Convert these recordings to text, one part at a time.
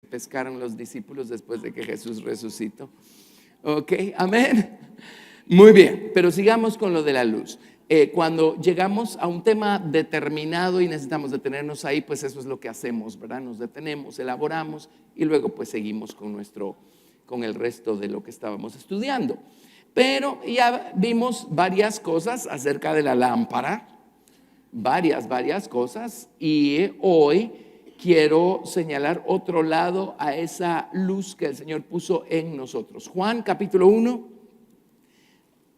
pescaron los discípulos después de que Jesús resucitó. Ok, amén. Muy bien, pero sigamos con lo de la luz. Cuando llegamos a un tema determinado y necesitamos detenernos ahí, pues eso es lo que hacemos, ¿verdad? Nos detenemos, elaboramos y luego pues seguimos con el resto de lo que estábamos estudiando. Pero ya vimos varias cosas acerca de la lámpara, varias cosas, y hoy quiero señalar otro lado a esa luz que el Señor puso en nosotros. Juan capítulo 1,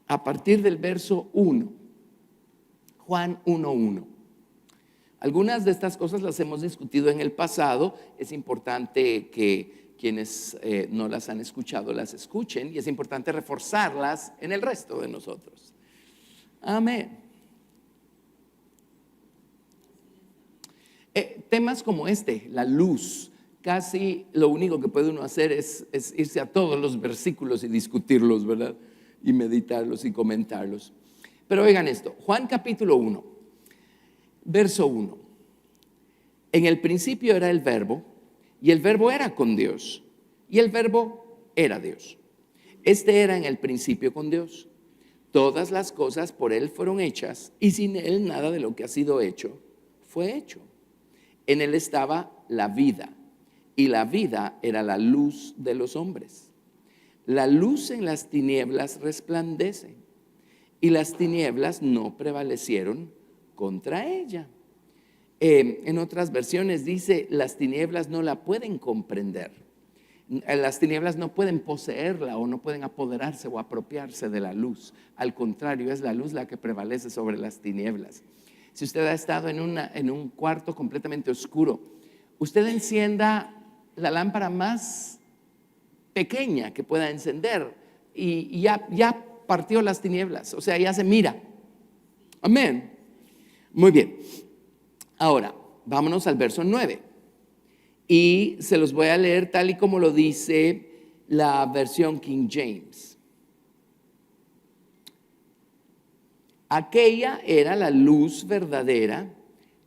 a partir del verso 1. Juan 1:1. Algunas de estas cosas las hemos discutido en el pasado. Es importante que quienes no las han escuchado las escuchen, y es importante reforzarlas en el resto de nosotros. Amén. Temas como este, la luz, casi lo único que puede uno hacer es irse a todos los versículos y discutirlos, ¿verdad? Y meditarlos y comentarlos. Pero oigan esto, Juan capítulo 1, verso 1. En el principio era el verbo, y el verbo era con Dios, y el verbo era Dios. Este era en el principio con Dios. Todas las cosas por Él fueron hechas, y sin Él nada de lo que ha sido hecho fue hecho. En Él estaba la vida, y la vida era la luz de los hombres. La luz en las tinieblas resplandece, y las tinieblas no prevalecieron contra ella. En otras versiones dice, las tinieblas no la pueden comprender. Las tinieblas no pueden poseerla o no pueden apoderarse o apropiarse de la luz. Al contrario, es la luz la que prevalece sobre las tinieblas. Si usted ha estado en un cuarto completamente oscuro, usted encienda la lámpara más pequeña que pueda encender y ya partió las tinieblas, o sea, ya se mira. Amén. Muy bien. Ahora, vámonos al verso 9. Y se los voy a leer tal y como lo dice la versión King James. Aquella era la luz verdadera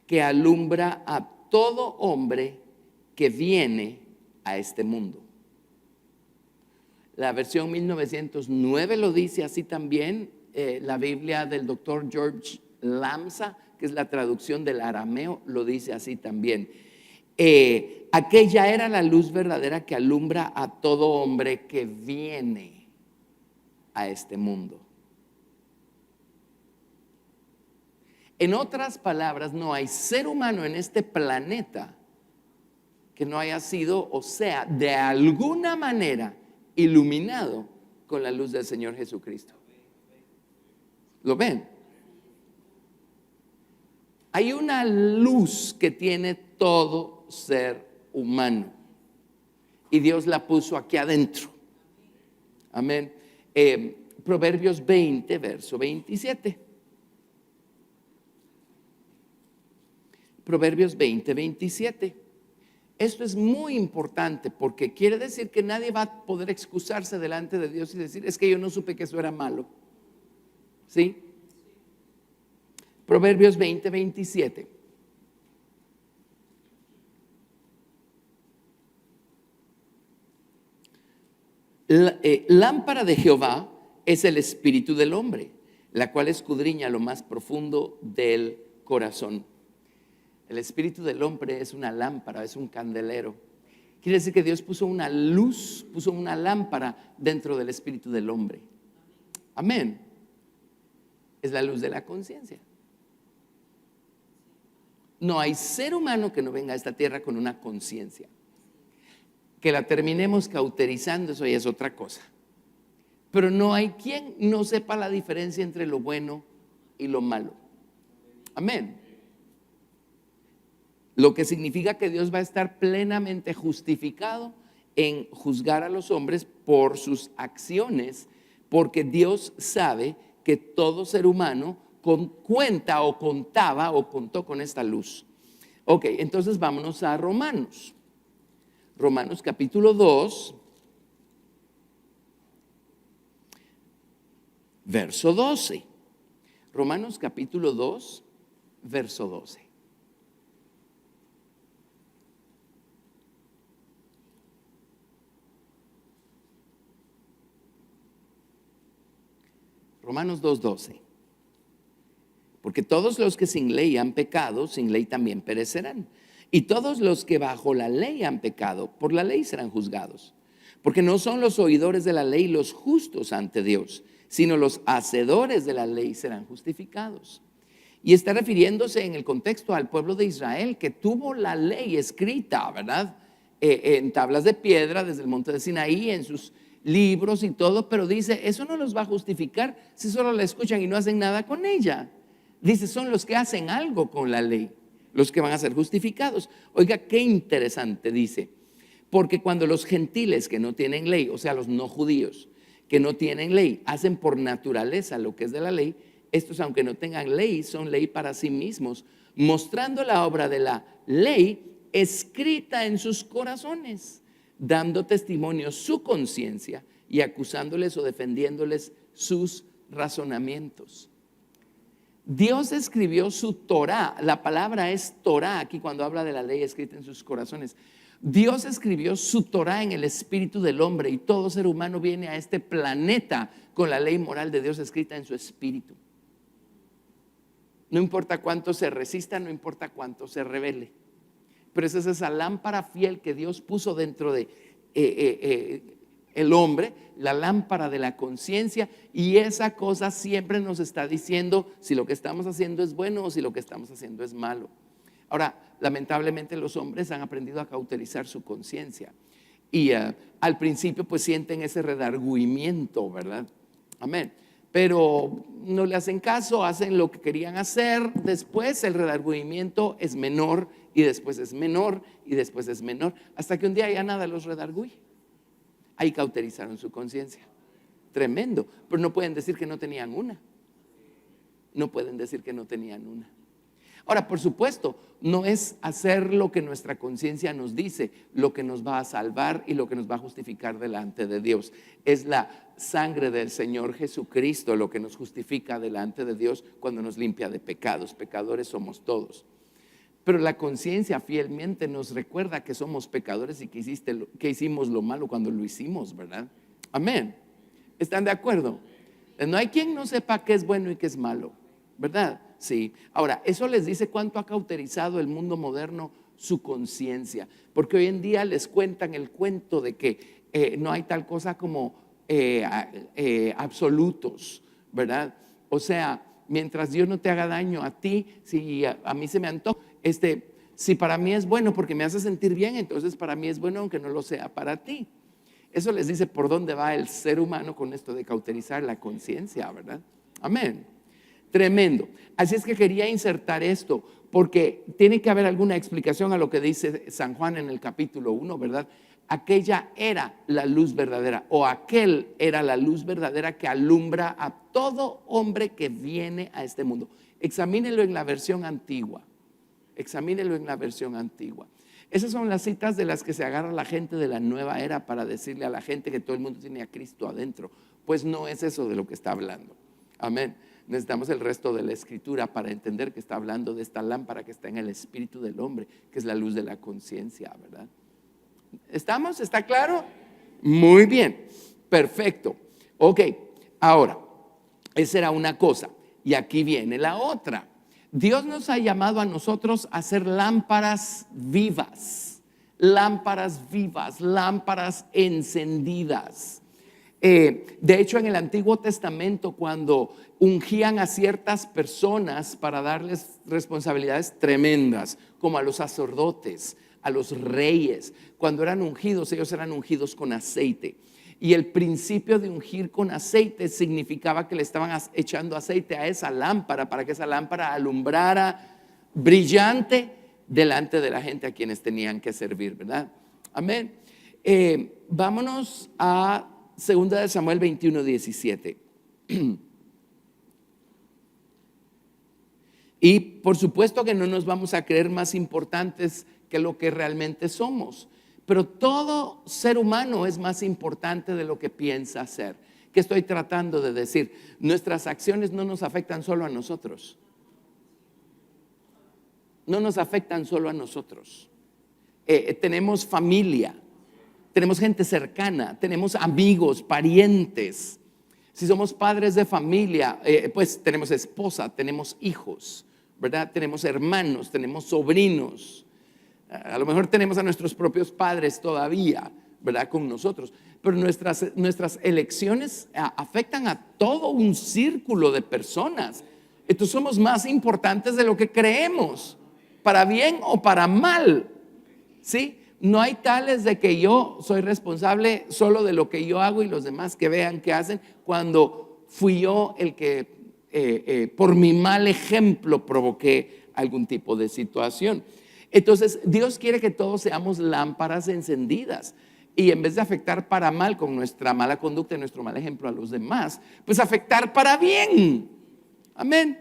que alumbra a todo hombre que viene a este mundo. La versión 1909 lo dice así también. La Biblia del doctor George Lamsa, que es la traducción del arameo, lo dice así también. Aquella era la luz verdadera que alumbra a todo hombre que viene a este mundo. En otras palabras, no hay ser humano en este planeta que no haya sido, o sea, de alguna manera iluminado con la luz del Señor Jesucristo. ¿Lo ven? Hay una luz que tiene todo ser humano y Dios la puso aquí adentro. Amén. Proverbios 20, verso 27. Proverbios 20, 27. Esto es muy importante porque quiere decir que nadie va a poder excusarse delante de Dios y decir, es que yo no supe que eso era malo. ¿Sí? Proverbios 20, 27. Lámpara de Jehová es el espíritu del hombre, la cual escudriña lo más profundo del corazón. El espíritu del hombre es una lámpara, es un candelero. Quiere decir que Dios puso una luz, puso una lámpara dentro del espíritu del hombre. Amén. Es la luz de la conciencia. No hay ser humano que no venga a esta tierra con una conciencia. Que la terminemos cauterizando, eso ya es otra cosa. Pero no hay quien no sepa la diferencia entre lo bueno y lo malo. Amén. Lo que significa que Dios va a estar plenamente justificado en juzgar a los hombres por sus acciones, porque Dios sabe que todo ser humano cuenta o contaba o contó con esta luz. Ok, entonces vámonos a Romanos. Romanos capítulo 2, verso 12. Romanos capítulo 2, verso 12. Romanos 2:12. Porque todos los que sin ley han pecado, sin ley también perecerán. Y todos los que bajo la ley han pecado, por la ley serán juzgados. Porque no son los oidores de la ley los justos ante Dios, sino los hacedores de la ley serán justificados. Y está refiriéndose en el contexto al pueblo de Israel que tuvo la ley escrita, ¿verdad? En tablas de piedra desde el monte de Sinaí, en sus libros y todo, pero dice, eso no los va a justificar si solo la escuchan y no hacen nada con ella. Dice, son los que hacen algo con la ley los que van a ser justificados. Oiga, qué interesante, dice, porque cuando los gentiles que no tienen ley, o sea, los no judíos que no tienen ley, hacen por naturaleza lo que es de la ley, estos, aunque no tengan ley, son ley para sí mismos, mostrando la obra de la ley escrita en sus corazones, dando testimonio su conciencia y acusándoles o defendiéndoles sus razonamientos. Dios escribió su Torá, la palabra es Torá aquí cuando habla de la ley escrita en sus corazones. Dios escribió su Torá en el espíritu del hombre y todo ser humano viene a este planeta con la ley moral de Dios escrita en su espíritu. No importa cuánto se resista, no importa cuánto se rebele, pero esa es esa lámpara fiel que Dios puso dentro de el hombre, la lámpara de la conciencia, y esa cosa siempre nos está diciendo si lo que estamos haciendo es bueno o si lo que estamos haciendo es malo. Ahora, lamentablemente los hombres han aprendido a cauterizar su conciencia y al principio pues sienten ese redargüimiento, ¿verdad? Amén. Pero no le hacen caso, hacen lo que querían hacer, después el redargüimiento es menor y después es menor y después es menor, hasta que un día ya nada los redargüye. Ahí cauterizaron su conciencia. Tremendo. Pero no pueden decir que no tenían una. No pueden decir que no tenían una. Ahora, por supuesto, no es hacer lo que nuestra conciencia nos dice lo que nos va a salvar y lo que nos va a justificar delante de Dios. Es la sangre del Señor Jesucristo lo que nos justifica delante de Dios cuando nos limpia de pecados. Pecadores somos todos. Pero la conciencia fielmente nos recuerda que somos pecadores y que hicimos lo malo cuando lo hicimos, ¿verdad? Amén. ¿Están de acuerdo? No hay quien no sepa qué es bueno y qué es malo, ¿verdad? Sí. Ahora, eso les dice cuánto ha cauterizado el mundo moderno su conciencia. Porque hoy en día les cuentan el cuento de que no hay tal cosa como absolutos, ¿verdad? O sea, mientras Dios no te haga daño a ti, si a mí se me antoja, si para mí es bueno porque me hace sentir bien, entonces para mí es bueno aunque no lo sea para ti. Eso les dice por dónde va el ser humano con esto de cauterizar la conciencia, ¿verdad? Amén. Tremendo. Así es que quería insertar esto porque tiene que haber alguna explicación a lo que dice San Juan en el capítulo 1, ¿verdad? Aquella era la luz verdadera, o aquel era la luz verdadera que alumbra a todo hombre que viene a este mundo. Examínelo en la versión antigua. Examínelo en la versión antigua. Esas son las citas de las que se agarra la gente de la nueva era para decirle a la gente que todo el mundo tiene a Cristo adentro. Pues no es eso de lo que está hablando. Amén. Necesitamos el resto de la escritura para entender que está hablando de esta lámpara que está en el espíritu del hombre, que es la luz de la conciencia, ¿verdad? ¿Estamos? ¿Está claro? Muy bien, perfecto. Ok, ahora, esa era una cosa y aquí viene la otra. Dios nos ha llamado a nosotros a ser lámparas vivas, lámparas encendidas. De hecho, en el Antiguo Testamento, cuando ungían a ciertas personas para darles responsabilidades tremendas, como a los sacerdotes, a los reyes, cuando eran ungidos, ellos eran ungidos con aceite. Y el principio de ungir con aceite significaba que le estaban echando aceite a esa lámpara para que esa lámpara alumbrara brillante delante de la gente a quienes tenían que servir, ¿verdad? Amén. Vámonos a 2 Samuel 21:17. Y por supuesto que no nos vamos a creer más importantes que lo que realmente somos. Pero todo ser humano es más importante de lo que piensa ser. ¿Qué estoy tratando de decir? Nuestras acciones no nos afectan solo a nosotros. No nos afectan solo a nosotros. Tenemos familia, tenemos gente cercana, tenemos amigos, parientes. Si somos padres de familia, pues tenemos esposa, tenemos hijos, ¿verdad? Tenemos hermanos, tenemos sobrinos. A lo mejor tenemos a nuestros propios padres todavía, ¿verdad? Con nosotros. Pero nuestras elecciones afectan a todo un círculo de personas. Entonces somos más importantes de lo que creemos, para bien o para mal, ¿sí? No hay tales de que yo soy responsable solo de lo que yo hago y los demás que vean qué hacen, cuando fui yo el que por mi mal ejemplo provoqué algún tipo de situación. Entonces Dios quiere que todos seamos lámparas encendidas, y en vez de afectar para mal con nuestra mala conducta y nuestro mal ejemplo a los demás, pues afectar para bien. Amén.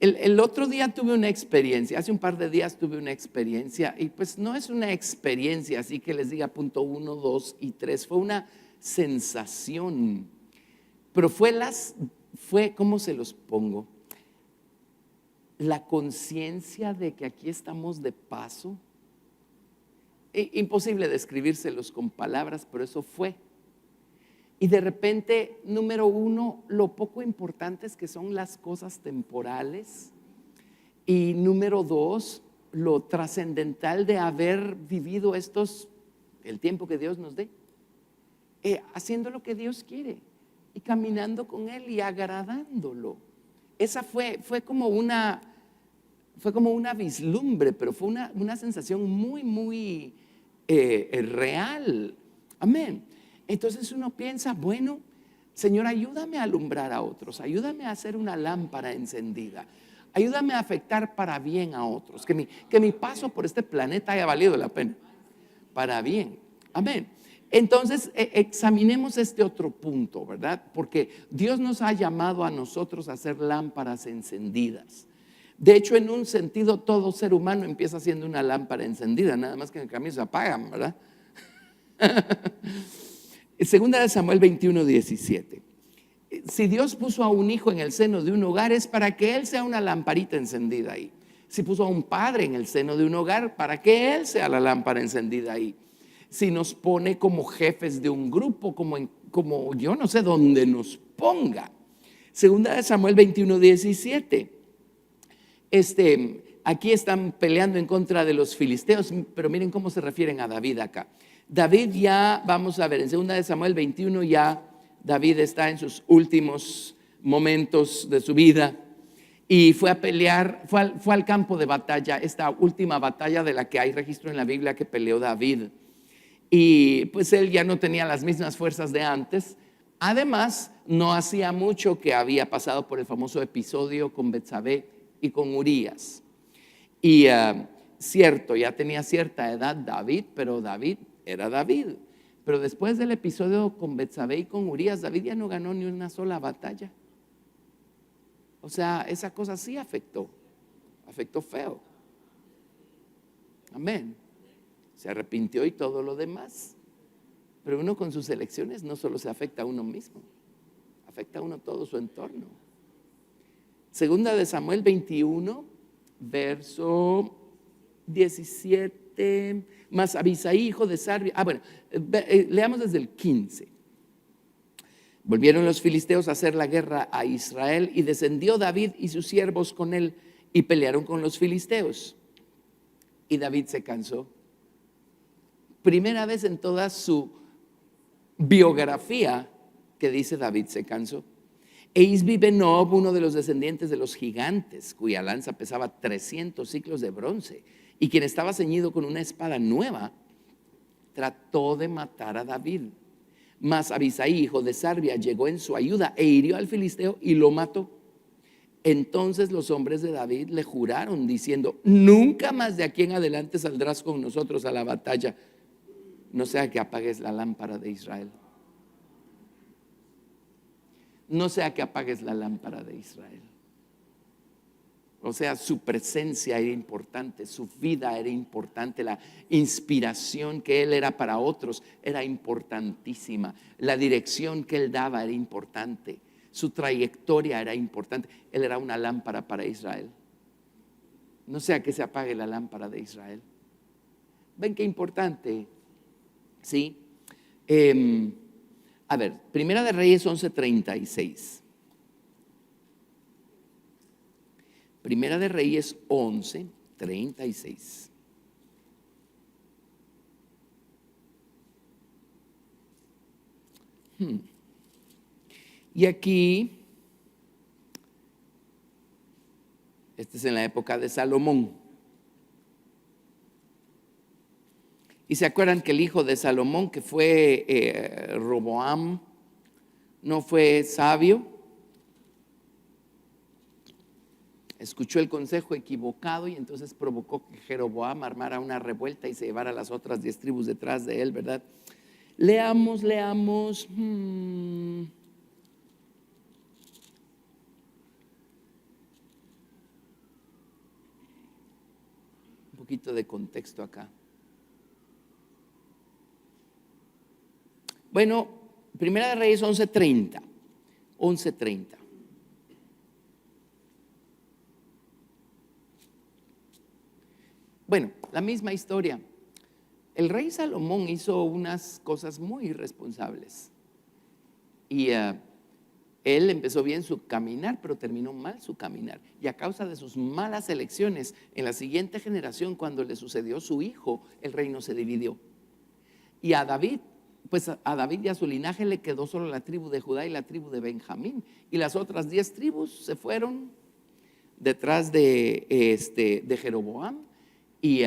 El otro día tuve una experiencia, hace un par de días tuve una experiencia, y pues no es una experiencia así que les diga punto 1, 2 y 3, fue una sensación, pero fue, ¿cómo se los pongo? La conciencia de que aquí estamos de paso. Imposible describírselos con palabras, pero eso fue. Y de repente, número 1, lo poco importantes que son las cosas temporales. Y número 2, lo trascendental de haber vivido el tiempo que Dios nos dé, haciendo lo que Dios quiere y caminando con Él y agradándolo. Esa fue como una vislumbre, pero fue una sensación muy, muy real. Amén. Entonces uno piensa, bueno, Señor, ayúdame a alumbrar a otros, ayúdame a hacer una lámpara encendida, ayúdame a afectar para bien a otros, que mi paso por este planeta haya valido la pena, para bien. Amén. Entonces examinemos este otro punto, ¿verdad? Porque Dios nos ha llamado a nosotros a ser lámparas encendidas. De hecho, en un sentido, todo ser humano empieza siendo una lámpara encendida, nada más que en el camino se apagan, ¿verdad? Segunda de Samuel 21:17. Si Dios puso a un hijo en el seno de un hogar, es para que él sea una lamparita encendida ahí. Si puso a un padre en el seno de un hogar, para que él sea la lámpara encendida ahí. Si nos pone como jefes de un grupo, como yo no sé dónde nos ponga. Segunda de Samuel 21:17. Aquí están peleando en contra de los filisteos, pero miren cómo se refieren a David acá. David ya, vamos a ver, en 2 de Samuel 21 ya David está en sus últimos momentos de su vida y fue a pelear, fue al campo de batalla, esta última batalla de la que hay registro en la Biblia que peleó David. Y pues él ya no tenía las mismas fuerzas de antes. Además, no hacía mucho que había pasado por el famoso episodio con Betsabé y con Urías. Y cierto, ya tenía cierta edad David, pero David era David. Pero después del episodio con Betsabé y con Urías, David ya no ganó ni una sola batalla. O sea, esa cosa sí afectó feo. Amén. Se arrepintió y todo lo demás. Pero uno con sus elecciones no solo se afecta a uno mismo, afecta a uno todo su entorno. Segunda de Samuel 21, verso 17. Mas Abisaí, hijo de Sarbia. Leamos desde el 15. Volvieron los filisteos a hacer la guerra a Israel, y descendió David y sus siervos con él y pelearon con los filisteos. Y David se cansó. Primera vez en toda su biografía que dice David se cansó. E Isbi-Benob, uno de los descendientes de los gigantes, cuya lanza pesaba 300 siclos de bronce, y quien estaba ceñido con una espada nueva, trató de matar a David. Mas Abisaí, hijo de Sarbia, llegó en su ayuda e hirió al filisteo y lo mató. Entonces los hombres de David le juraron diciendo: nunca más de aquí en adelante saldrás con nosotros a la batalla, no sea que apagues la lámpara de Israel. No sea que apagues la lámpara de Israel. O sea, su presencia era importante, su vida era importante, la inspiración que él era para otros era importantísima, la dirección que él daba era importante, su trayectoria era importante. Él era una lámpara para Israel. No sea que se apague la lámpara de Israel. ¿Ven qué importante? ¿Sí? A ver, Primera de Reyes 11:36. Primera de Reyes 11:36. Y aquí, este es en la época de Salomón. Y se acuerdan que el hijo de Salomón, que fue Roboam, no fue sabio. Escuchó el consejo equivocado y entonces provocó que Jeroboam armara una revuelta y se llevara las otras 10 tribus detrás de él, ¿verdad? Leamos. Un poquito de contexto acá. Bueno, Primera de Reyes 11:30. Bueno, la misma historia. El rey Salomón hizo unas cosas muy irresponsables. Y él empezó bien su caminar, pero terminó mal su caminar. Y a causa de sus malas elecciones, en la siguiente generación, cuando le sucedió su hijo, el reino se dividió. Y a David y a su linaje le quedó solo la tribu de Judá y la tribu de Benjamín. Y las otras 10 tribus se fueron detrás de Jeroboam y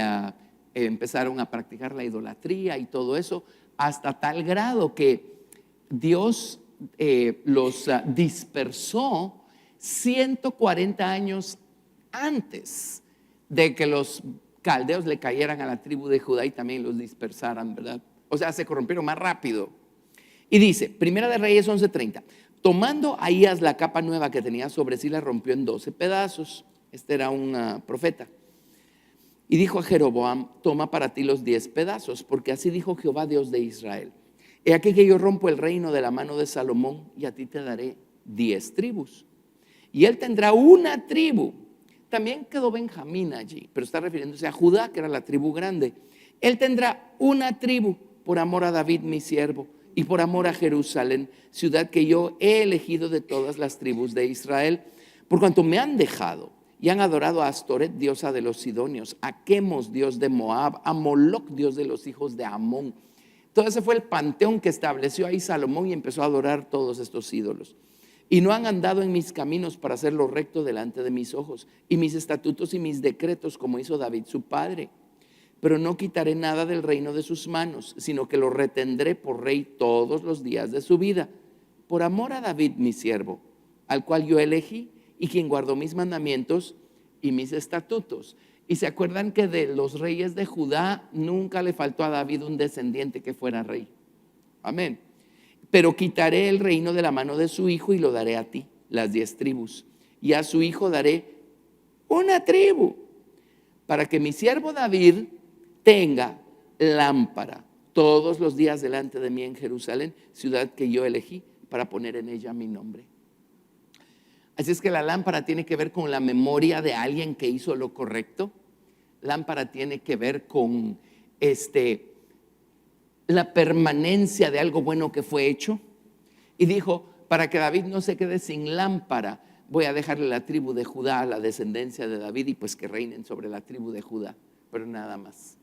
empezaron a practicar la idolatría y todo eso, hasta tal grado que Dios los dispersó 140 años antes de que los caldeos le cayeran a la tribu de Judá y también los dispersaran, ¿verdad? O sea, se corrompieron más rápido. Y dice, Primera de Reyes 11:30, tomando Ahías la capa nueva que tenía sobre sí, la rompió en 12 pedazos. Este era un profeta. Y dijo a Jeroboam, toma para ti los 10 pedazos, porque así dijo Jehová, Dios de Israel. He aquí que yo rompo el reino de la mano de Salomón y a ti te daré 10 tribus. Y él tendrá una tribu. También quedó Benjamín allí, pero está refiriéndose a Judá, que era la tribu grande. Él tendrá una tribu por amor a David mi siervo y por amor a Jerusalén, ciudad que yo he elegido de todas las tribus de Israel, por cuanto me han dejado y han adorado a Astoret, diosa de los sidonios, a Quemos, dios de Moab, a Moloc, dios de los hijos de Amón. Todo ese fue el panteón que estableció ahí Salomón y empezó a adorar todos estos ídolos. Y no han andado en mis caminos para hacer lo recto delante de mis ojos, y mis estatutos y mis decretos, como hizo David su padre. Pero no quitaré nada del reino de sus manos, sino que lo retendré por rey todos los días de su vida, por amor a David mi siervo, al cual yo elegí y quien guardó mis mandamientos y mis estatutos. Y se acuerdan que de los reyes de Judá nunca le faltó a David un descendiente que fuera rey. Amén. Pero quitaré el reino de la mano de su hijo y lo daré a ti, las 10 tribus. Y a su hijo daré una tribu, para que mi siervo David tenga lámpara todos los días delante de mí en Jerusalén, ciudad que yo elegí para poner en ella mi nombre. Así es que la lámpara tiene que ver con la memoria de alguien que hizo lo correcto. Lámpara tiene que ver con la permanencia de algo bueno que fue hecho. Y dijo, para que David no se quede sin lámpara, voy a dejarle la tribu de Judá a la descendencia de David y pues que reinen sobre la tribu de Judá, pero nada más.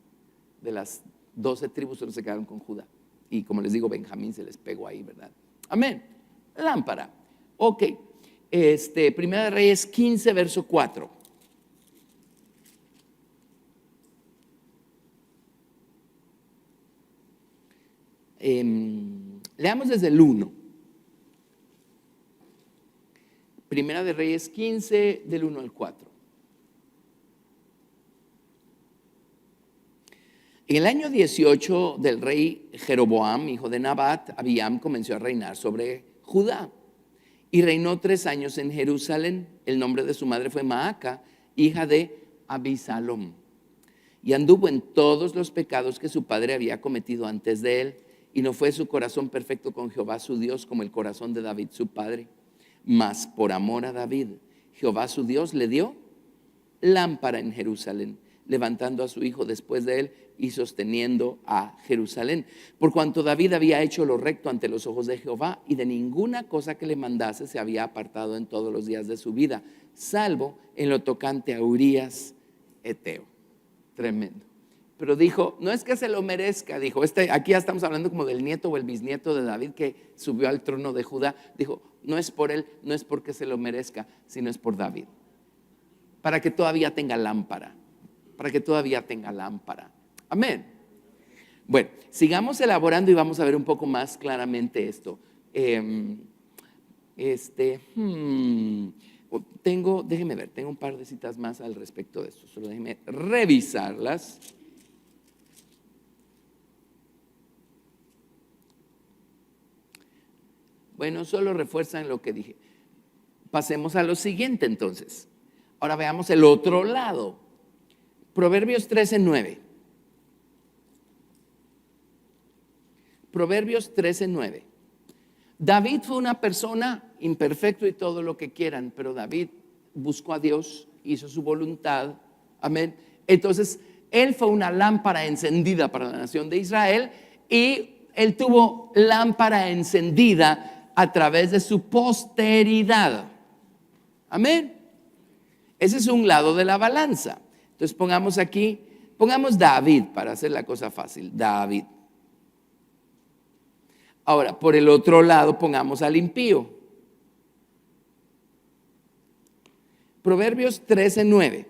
De las 12 tribus solo se quedaron con Judá. Y como les digo, Benjamín se les pegó ahí, ¿verdad? Amén. Lámpara. Ok. Primera de Reyes 15, verso 4. Leamos desde el 1. Primera de Reyes 15, del 1 al 4. En el año 18 del rey Jeroboam, hijo de Nabat, Abiam comenzó a reinar sobre Judá. Y reinó 3 años en Jerusalén. El nombre de su madre fue Maaca, hija de Abisalom. Y anduvo en todos los pecados que su padre había cometido antes de él. Y no fue su corazón perfecto con Jehová su Dios como el corazón de David su padre. Mas por amor a David, Jehová su Dios le dio lámpara en Jerusalén, levantando a su hijo después de él y sosteniendo a Jerusalén. Por cuanto David había hecho lo recto ante los ojos de Jehová, y de ninguna cosa que le mandase se había apartado en todos los días de su vida, salvo en lo tocante a Urías Eteo. Tremendo. Pero dijo, no es que se lo merezca, dijo, aquí ya estamos hablando como del nieto o el bisnieto de David que subió al trono de Judá. Dijo, no es por él, no es porque se lo merezca, sino es por David, para que todavía tenga lámpara, para que todavía tenga lámpara. Amén. Bueno, sigamos elaborando y vamos a ver un poco más claramente esto. Déjeme ver, tengo un par de citas más al respecto de esto, solo déjeme revisarlas. Bueno, solo refuerzan lo que dije. Pasemos a lo siguiente entonces. Ahora veamos el otro lado. Proverbios 13:9. Proverbios 13:9. David fue una persona imperfecto y todo lo que quieran, pero David buscó a Dios, hizo su voluntad. Amén. Entonces, él fue una lámpara encendida para la nación de Israel y él tuvo lámpara encendida a través de su posteridad. Amén. Ese es un lado de la balanza. Entonces pongamos David para hacer la cosa fácil, David. Ahora, por el otro lado pongamos al impío. Proverbios 13:9.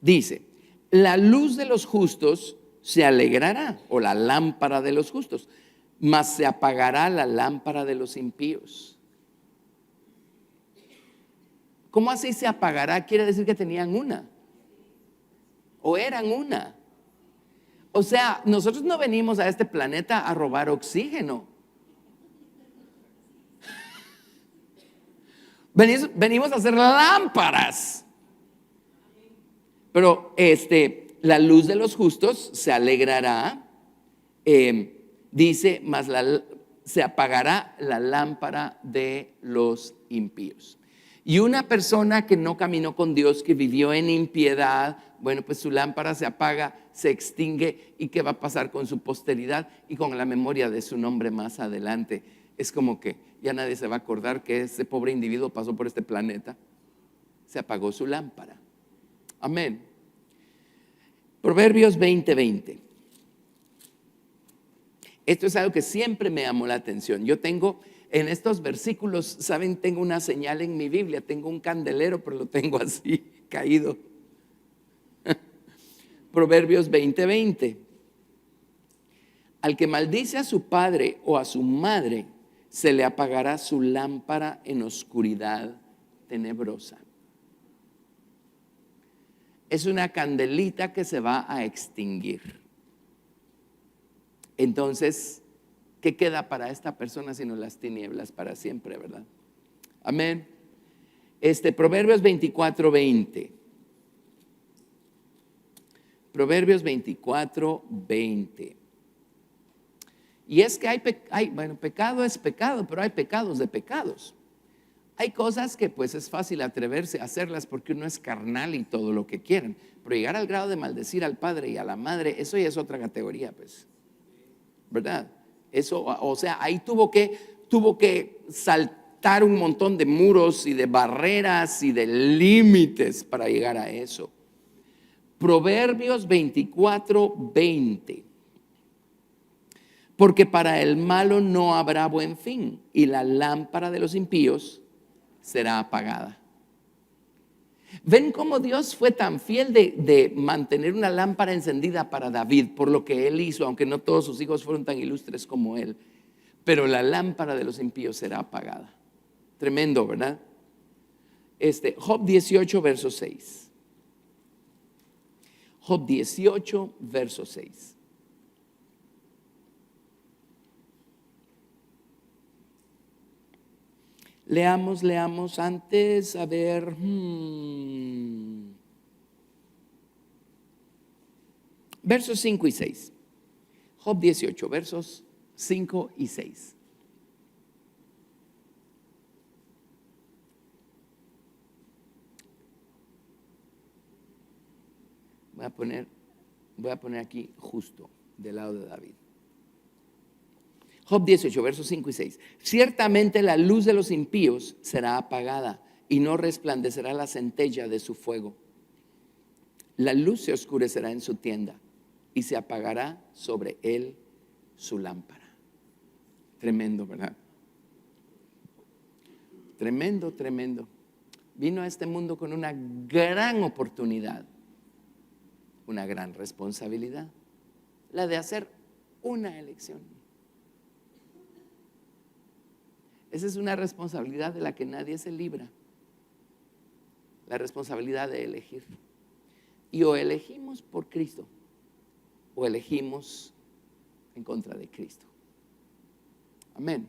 Dice, la luz de los justos se alegrará, o la lámpara de los justos, mas se apagará la lámpara de los impíos. ¿Cómo así se apagará? Quiere decir que tenían una, o eran una. O sea, nosotros no venimos a este planeta a robar oxígeno. Venimos a hacer lámparas. Pero la luz de los justos se alegrará. Dice, mas se apagará la lámpara de los impíos. Y una persona que no caminó con Dios, que vivió en impiedad, bueno, pues su lámpara se apaga, se extingue. ¿Y qué va a pasar con su posteridad y con la memoria de su nombre más adelante? Es como que ya nadie se va a acordar que ese pobre individuo pasó por este planeta. Se apagó su lámpara. Amén. Proverbios 20:20. Esto es algo que siempre me llamó la atención. Yo tengo en estos versículos, ¿saben? Tengo una señal en mi Biblia. Tengo un candelero, pero lo tengo así, caído. Proverbios 20:20. Al que maldice a su padre o a su madre, se le apagará su lámpara en oscuridad tenebrosa. Es una candelita que se va a extinguir. Entonces, ¿qué queda para esta persona sino las tinieblas para siempre, verdad? Amén. Proverbios 24:20. Proverbios 24:20. Y es que pecado es pecado, pero hay pecados de pecados. Hay cosas que pues es fácil atreverse a hacerlas porque uno es carnal y todo lo que quieran. Pero llegar al grado de maldecir al padre y a la madre, eso ya es otra categoría, pues. ¿Verdad? Eso, o sea, ahí tuvo que saltar un montón de muros y de barreras y de límites para llegar a eso. Proverbios 24:20. Porque para el malo no habrá buen fin, y la lámpara de los impíos será apagada. ¿Ven cómo Dios fue tan fiel de mantener una lámpara encendida para David por lo que él hizo, aunque no todos sus hijos fueron tan ilustres como él? Pero la lámpara de los impíos será apagada. Tremendo, ¿verdad? Job 18, verso 6. Job 18, verso 6. Leamos antes, a ver. Versos 5 y 6. Job 18, versos 5 y 6. voy a poner aquí justo del lado de David. Job 18, versos 5 y 6. Ciertamente la luz de los impíos será apagada y no resplandecerá la centella de su fuego. La luz se oscurecerá en su tienda y se apagará sobre él su lámpara. Tremendo, ¿verdad? Tremendo, tremendo. Vino a este mundo con una gran oportunidad, una gran responsabilidad, la de hacer una elección. Esa es una responsabilidad de la que nadie se libra, la responsabilidad de elegir. Y o elegimos por Cristo o elegimos en contra de Cristo. Amén.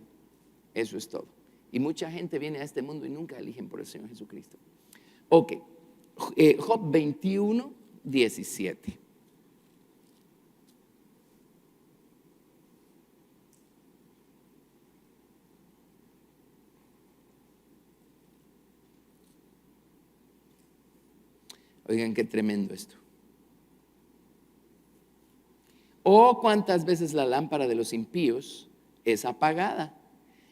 Eso es todo. Y mucha gente viene a este mundo y nunca eligen por el Señor Jesucristo. Ok, Job 21, 17. Oigan qué tremendo esto. Oh, cuántas veces la lámpara de los impíos es apagada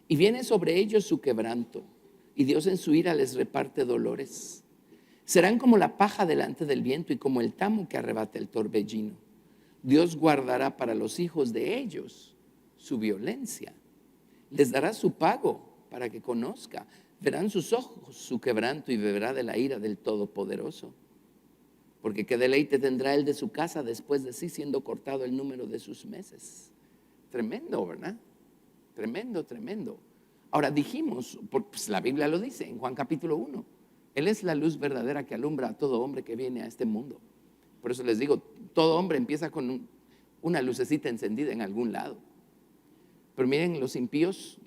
y viene sobre ellos su quebranto, y Dios en su ira les reparte dolores. Serán como la paja delante del viento y como el tamo que arrebata el torbellino. Dios guardará para los hijos de ellos su violencia. Les dará su pago para que conozca. Verán sus ojos su quebranto y beberá de la ira del Todopoderoso. Porque qué deleite tendrá él de su casa después de sí, siendo cortado el número de sus meses. Tremendo, ¿verdad? Tremendo, tremendo. Ahora dijimos, pues la Biblia lo dice en Juan capítulo 1. Él es la luz verdadera que alumbra a todo hombre que viene a este mundo. Por eso les digo, todo hombre empieza con una lucecita encendida en algún lado. Pero miren, los impíos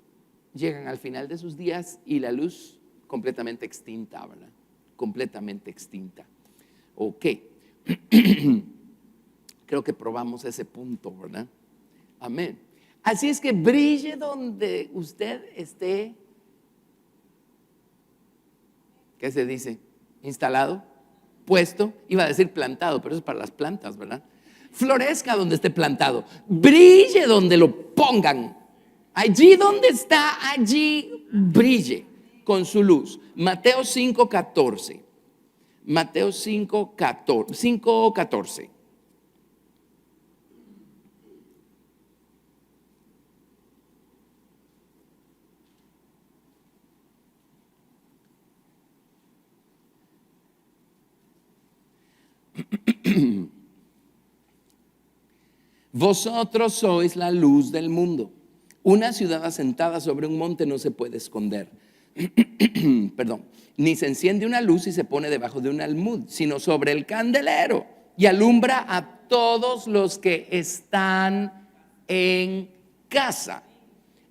llegan al final de sus días y la luz completamente extinta, ¿verdad? Completamente extinta. Ok, creo que probamos ese punto, ¿verdad? Amén. Así es que brille donde usted esté. ¿Qué se dice? Instalado, puesto, iba a decir plantado, pero eso es para las plantas, ¿verdad? Florezca donde esté plantado, brille donde lo pongan. Allí donde está, allí brille con su luz. Mateo 5:14. Mateo 5:14. Vosotros sois la luz del mundo. Una ciudad asentada sobre un monte no se puede esconder. Perdón. Ni se enciende una luz y se pone debajo de un almud, sino sobre el candelero y alumbra a todos los que están en casa.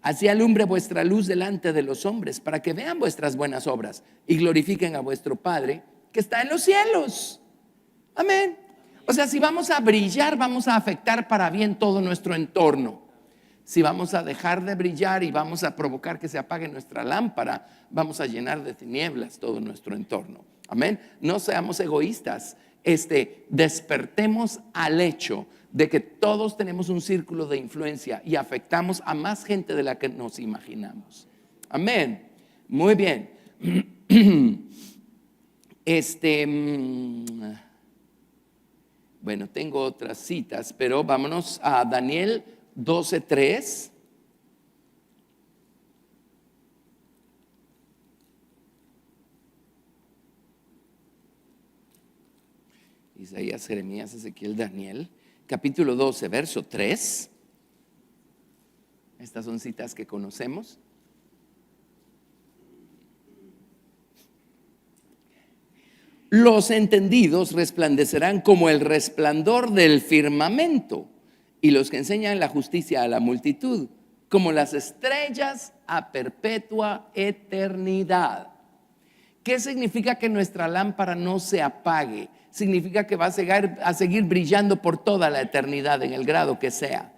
Así alumbre vuestra luz delante de los hombres, para que vean vuestras buenas obras y glorifiquen a vuestro Padre que está en los cielos. Amén. O sea, si vamos a brillar, vamos a afectar para bien todo nuestro entorno. Si vamos a dejar de brillar y vamos a provocar que se apague nuestra lámpara, vamos a llenar de tinieblas todo nuestro entorno. Amén. No seamos egoístas. Despertemos al hecho de que todos tenemos un círculo de influencia y afectamos a más gente de la que nos imaginamos. Amén. Muy bien. Bueno, tengo otras citas, pero vámonos a Daniel 12:3. Isaías, Jeremías, Ezequiel, Daniel, capítulo 12, verso 3. Estas son citas que conocemos. Los entendidos resplandecerán como el resplandor del firmamento, y los que enseñan la justicia a la multitud, como las estrellas a perpetua eternidad. ¿Qué significa que nuestra lámpara no se apague? Significa que va a seguir brillando por toda la eternidad en el grado que sea.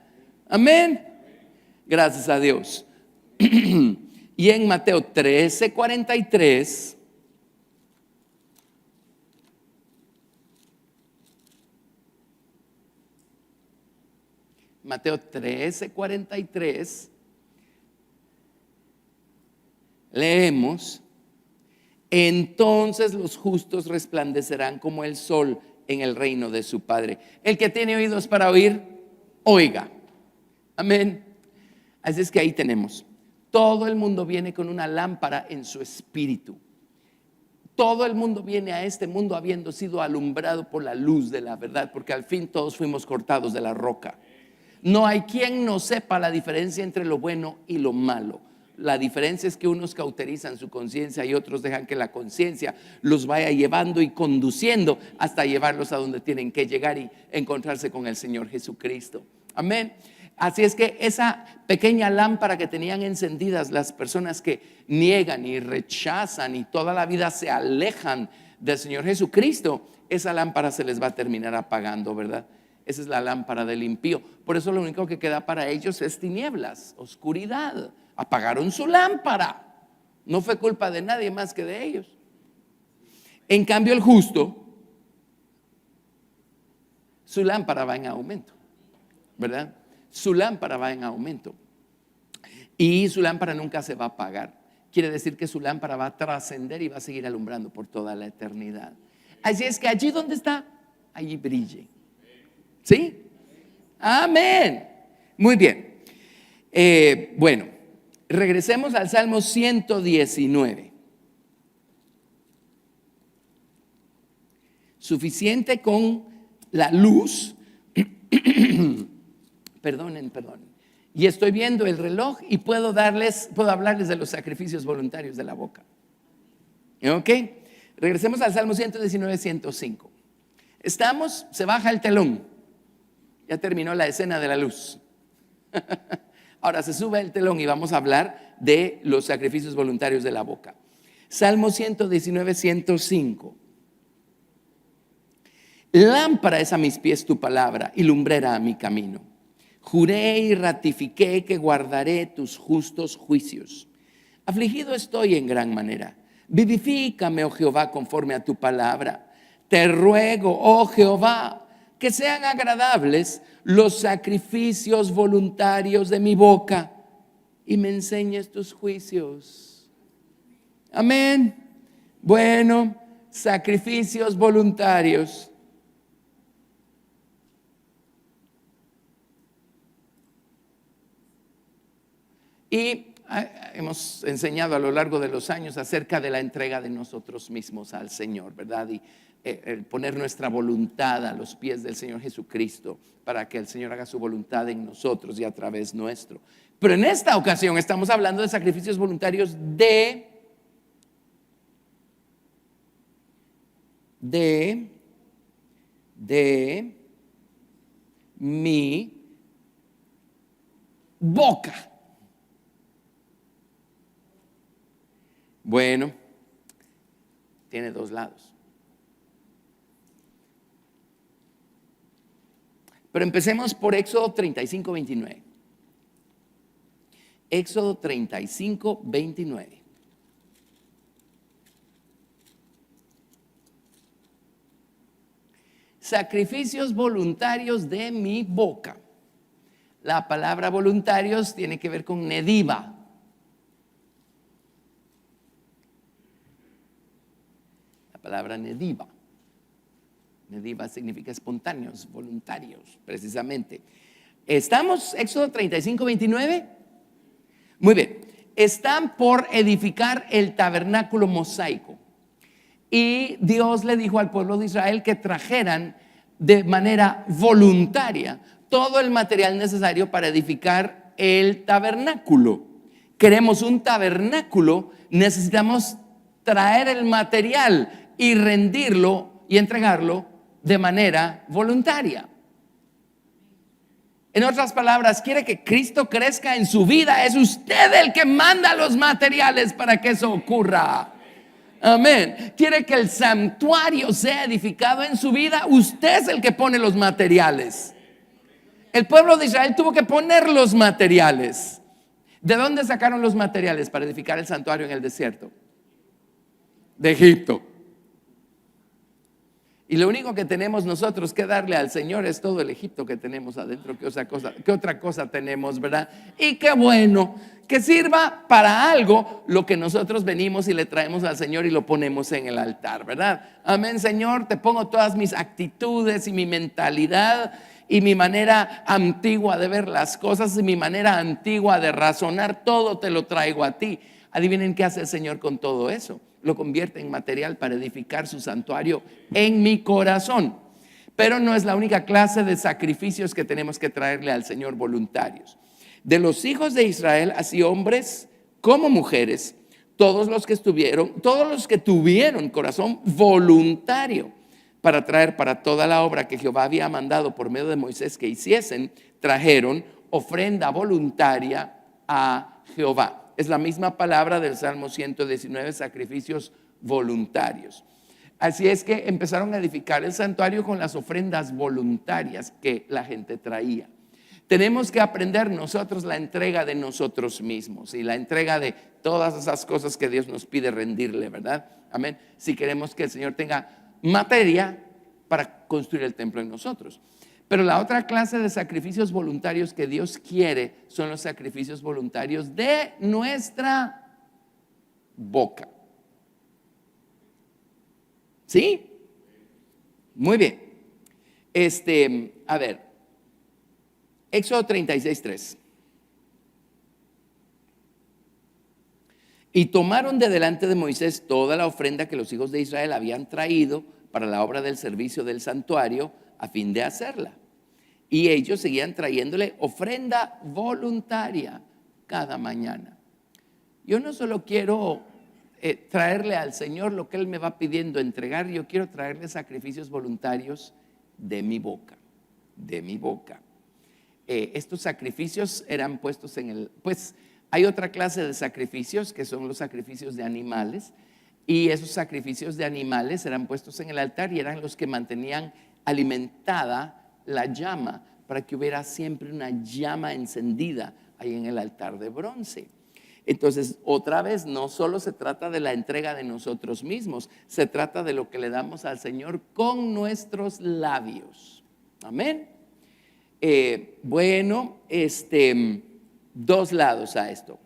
Amén. Gracias a Dios. Y en Mateo 13:43. Mateo 13:43, leemos: entonces los justos resplandecerán como el sol en el reino de su Padre. El que tiene oídos para oír, oiga. Amén. Así es que ahí tenemos. Todo el mundo viene con una lámpara en su espíritu. Todo el mundo viene a este mundo habiendo sido alumbrado por la luz de la verdad, porque al fin todos fuimos cortados de la roca. No hay quien no sepa la diferencia entre lo bueno y lo malo. La diferencia es que unos cauterizan su conciencia y otros dejan que la conciencia los vaya llevando y conduciendo hasta llevarlos a donde tienen que llegar y encontrarse con el Señor Jesucristo. Amén. Así es que esa pequeña lámpara que tenían encendidas las personas que niegan y rechazan y toda la vida se alejan del Señor Jesucristo, esa lámpara se les va a terminar apagando, ¿verdad? Esa es la lámpara del impío. Por eso lo único que queda para ellos es tinieblas, oscuridad. Apagaron su lámpara. No fue culpa de nadie más que de ellos. En cambio el justo, su lámpara va en aumento, ¿verdad? Su lámpara va en aumento y su lámpara nunca se va a apagar. Quiere decir que su lámpara va a trascender y va a seguir alumbrando por toda la eternidad. Así es que allí donde está, allí brille. ¿Sí? Amén. Muy bien. Bueno, regresemos al Salmo 119. Suficiente con la luz. Perdonen. Y estoy viendo el reloj y puedo hablarles de los sacrificios voluntarios de la boca. ¿Ok? Regresemos al Salmo 119, 105. Se baja el telón. Ya terminó la escena de la luz. Ahora se sube el telón y vamos a hablar de los sacrificios voluntarios de la boca. Salmo 119, 105. Lámpara es a mis pies tu palabra y lumbrera a mi camino. Juré y ratifiqué que guardaré tus justos juicios. Afligido estoy en gran manera. Vivifícame, oh Jehová, conforme a tu palabra. Te ruego, oh Jehová, que sean agradables los sacrificios voluntarios de mi boca y me enseñes tus juicios. Amén. Bueno, sacrificios voluntarios. Y hemos enseñado a lo largo de los años acerca de la entrega de nosotros mismos al Señor, ¿verdad? Y el poner nuestra voluntad a los pies del Señor Jesucristo para que el Señor haga su voluntad en nosotros y a través nuestro. Pero en esta ocasión estamos hablando de sacrificios voluntarios de mi boca. Bueno, tiene dos lados. Pero empecemos por Éxodo 35, 29. Éxodo 35, 29. Sacrificios voluntarios de mi boca. La palabra voluntarios tiene que ver con nediva. Palabra nediva. Nediva significa espontáneos, voluntarios, precisamente. ¿Estamos? Éxodo 35, 29. Muy bien. Están por edificar el tabernáculo mosaico. Y Dios le dijo al pueblo de Israel que trajeran de manera voluntaria todo el material necesario para edificar el tabernáculo. Queremos un tabernáculo, necesitamos traer el material y rendirlo y entregarlo de manera voluntaria. En otras palabras, quiere que Cristo crezca en su vida. Es usted el que manda los materiales para que eso ocurra. Amén. Quiere que el santuario sea edificado en su vida. Usted es el que pone los materiales. El pueblo de Israel tuvo que poner los materiales. ¿De dónde sacaron los materiales para edificar el santuario en el desierto? De Egipto. Y lo único que tenemos nosotros que darle al Señor es todo el Egipto que tenemos adentro. ¿Qué otra cosa tenemos, verdad? Y qué bueno que sirva para algo lo que nosotros venimos y le traemos al Señor y lo ponemos en el altar, ¿verdad? Amén, Señor, te pongo todas mis actitudes y mi mentalidad y mi manera antigua de ver las cosas y mi manera antigua de razonar, todo te lo traigo a ti. Adivinen qué hace el Señor con todo eso. Lo convierte en material para edificar su santuario en mi corazón. Pero no es la única clase de sacrificios que tenemos que traerle al Señor voluntarios. De los hijos de Israel, así hombres como mujeres, todos los que tuvieron corazón voluntario para traer para toda la obra que Jehová había mandado por medio de Moisés que hiciesen, trajeron ofrenda voluntaria a Jehová. Es la misma palabra del Salmo 119, sacrificios voluntarios. Así es que empezaron a edificar el santuario con las ofrendas voluntarias que la gente traía. Tenemos que aprender nosotros la entrega de nosotros mismos y la entrega de todas esas cosas que Dios nos pide rendirle, ¿verdad? Amén. Si queremos que el Señor tenga materia para construir el templo en nosotros. Pero la otra clase de sacrificios voluntarios que Dios quiere son los sacrificios voluntarios de nuestra boca. ¿Sí? Muy bien. A ver, Éxodo 36:3. Y tomaron de delante de Moisés toda la ofrenda que los hijos de Israel habían traído para la obra del servicio del santuario a fin de hacerla. Y ellos seguían trayéndole ofrenda voluntaria cada mañana. Yo no solo quiero traerle al Señor lo que Él me va pidiendo entregar, yo quiero traerle sacrificios voluntarios de mi boca, de mi boca. Estos sacrificios eran puestos pues hay otra clase de sacrificios que son los sacrificios de animales, y esos sacrificios de animales eran puestos en el altar y eran los que mantenían alimentada la llama para que hubiera siempre una llama encendida ahí en el altar de bronce. Entonces, otra vez, no solo se trata de la entrega de nosotros mismos, se trata de lo que le damos al Señor con nuestros labios. Amén. Dos lados a esto.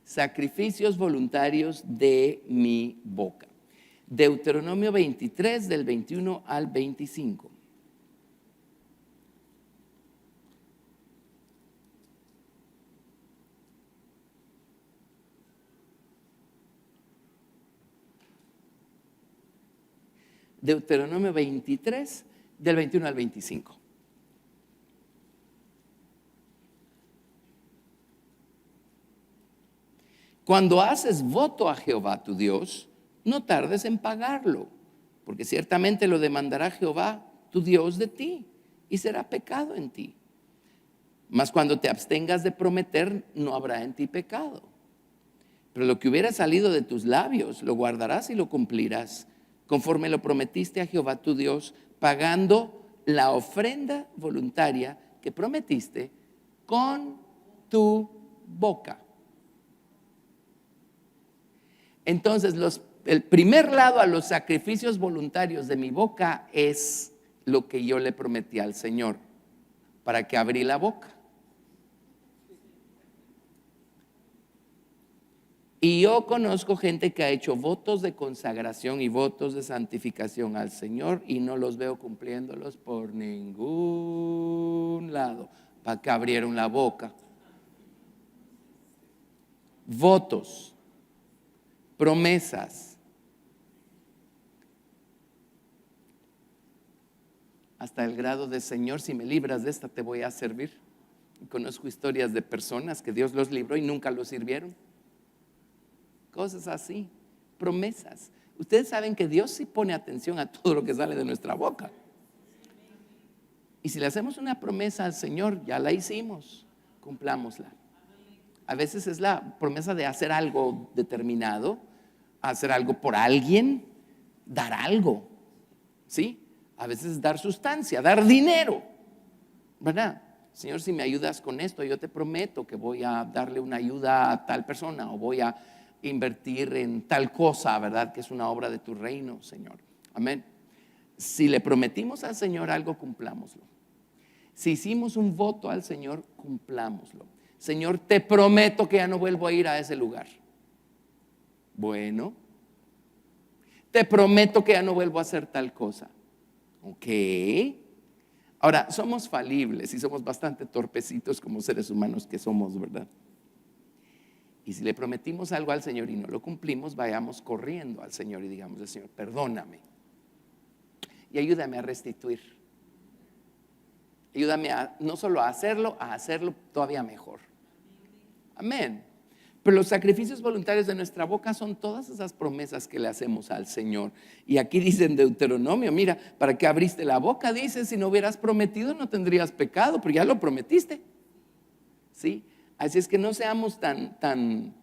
Sacrificios voluntarios de mi boca. Deuteronomio 23 del 21 al 25. Deuteronomio 23 del 21 al 25. Cuando haces voto a Jehová tu Dios, no tardes en pagarlo, porque ciertamente lo demandará Jehová tu Dios de ti y será pecado en ti. Mas cuando te abstengas de prometer, no habrá en ti pecado. Pero lo que hubiera salido de tus labios, lo guardarás y lo cumplirás, conforme lo prometiste a Jehová tu Dios, pagando la ofrenda voluntaria que prometiste con tu boca. Entonces, el primer lado a los sacrificios voluntarios de mi boca es lo que yo le prometí al Señor. ¿Para qué abrí la boca? Y yo conozco gente que ha hecho votos de consagración y votos de santificación al Señor y no los veo cumpliéndolos por ningún lado. ¿Para qué abrieron la boca? Votos, promesas, hasta el grado de: Señor, si me libras de esta, te voy a servir. Y conozco historias de personas que Dios los libró y nunca los sirvieron. Cosas así, promesas. Ustedes saben que Dios sí pone atención a todo lo que sale de nuestra boca. Y si le hacemos una promesa al Señor, ya la hicimos, cumplámosla. A veces es la promesa de hacer algo determinado, hacer algo por alguien, dar algo, ¿sí? A veces es dar sustancia, dar dinero, ¿verdad? Señor, si me ayudas con esto, yo te prometo que voy a darle una ayuda a tal persona, o voy a invertir en tal cosa, ¿verdad? Que es una obra de tu reino, Señor. Amén. Si le prometimos al Señor algo, cumplámoslo. Si hicimos un voto al Señor, cumplámoslo. Señor, te prometo que ya no vuelvo a ir a ese lugar. Bueno, te prometo que ya no vuelvo a hacer tal cosa. Ok. Ahora, somos falibles y somos bastante torpecitos como seres humanos que somos, ¿verdad? Y si le prometimos algo al Señor y no lo cumplimos, vayamos corriendo al Señor y digamos al Señor, perdóname y ayúdame a restituir. Ayúdame a no solo a hacerlo todavía mejor. Amén. Pero los sacrificios voluntarios de nuestra boca son todas esas promesas que le hacemos al Señor. Y aquí dice en Deuteronomio, mira, ¿para qué abriste la boca? Dice, si no hubieras prometido no tendrías pecado, pero ya lo prometiste. ¿Sí? Así es que no seamos tan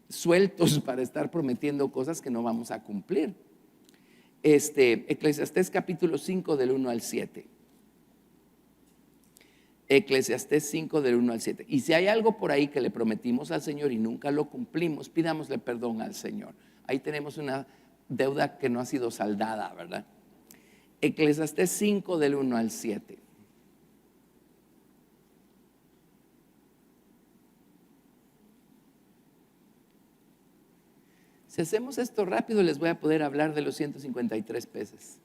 sueltos para estar prometiendo cosas que no vamos a cumplir. Eclesiastés capítulo 5 del 1 al 7. Eclesiastés 5 del 1 al 7. Y si hay algo por ahí que le prometimos al Señor y nunca lo cumplimos, pidámosle perdón al Señor. Ahí tenemos una deuda que no ha sido saldada, ¿verdad? Eclesiastés 5 del 1 al 7. Si hacemos esto rápido, les voy a poder hablar de los 153 peces.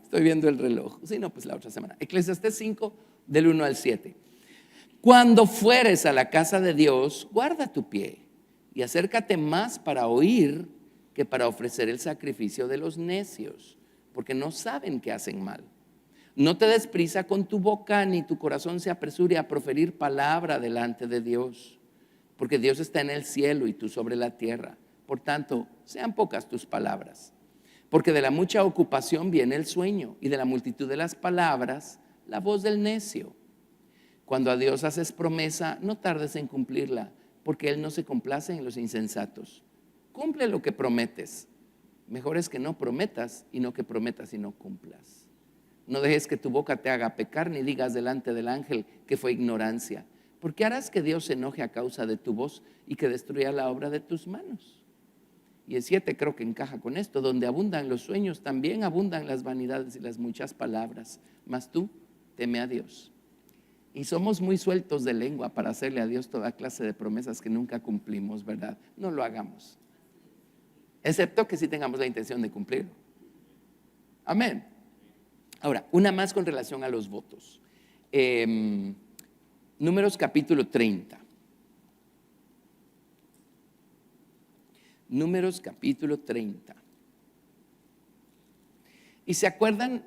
Estoy viendo el reloj. Si no, pues la otra semana. Eclesiastés 5 del 1 al 7. Cuando fueres a la casa de Dios, guarda tu pie y acércate más para oír que para ofrecer el sacrificio de los necios, porque no saben que hacen mal. No te des prisa con tu boca, ni tu corazón se apresure a proferir palabra delante de Dios, porque Dios está en el cielo y tú sobre la tierra. Por tanto, sean pocas tus palabras. Porque de la mucha ocupación viene el sueño, y de la multitud de las palabras, la voz del necio. Cuando a Dios haces promesa, no tardes en cumplirla, porque Él no se complace en los insensatos. Cumple lo que prometes. Mejor es que no prometas, y no que prometas y no cumplas. No dejes que tu boca te haga pecar, ni digas delante del ángel que fue ignorancia. Porque harás que Dios se enoje a causa de tu voz y que destruya la obra de tus manos. Y el 7 creo que encaja con esto: donde abundan los sueños, también abundan las vanidades y las muchas palabras. Mas tú teme a Dios. Y somos muy sueltos de lengua para hacerle a Dios toda clase de promesas que nunca cumplimos, ¿verdad? No lo hagamos, excepto que sí tengamos la intención de cumplirlo. Amén. Ahora, una más con relación a los votos. Números capítulo 30. Números capítulo 30. ¿Y se acuerdan?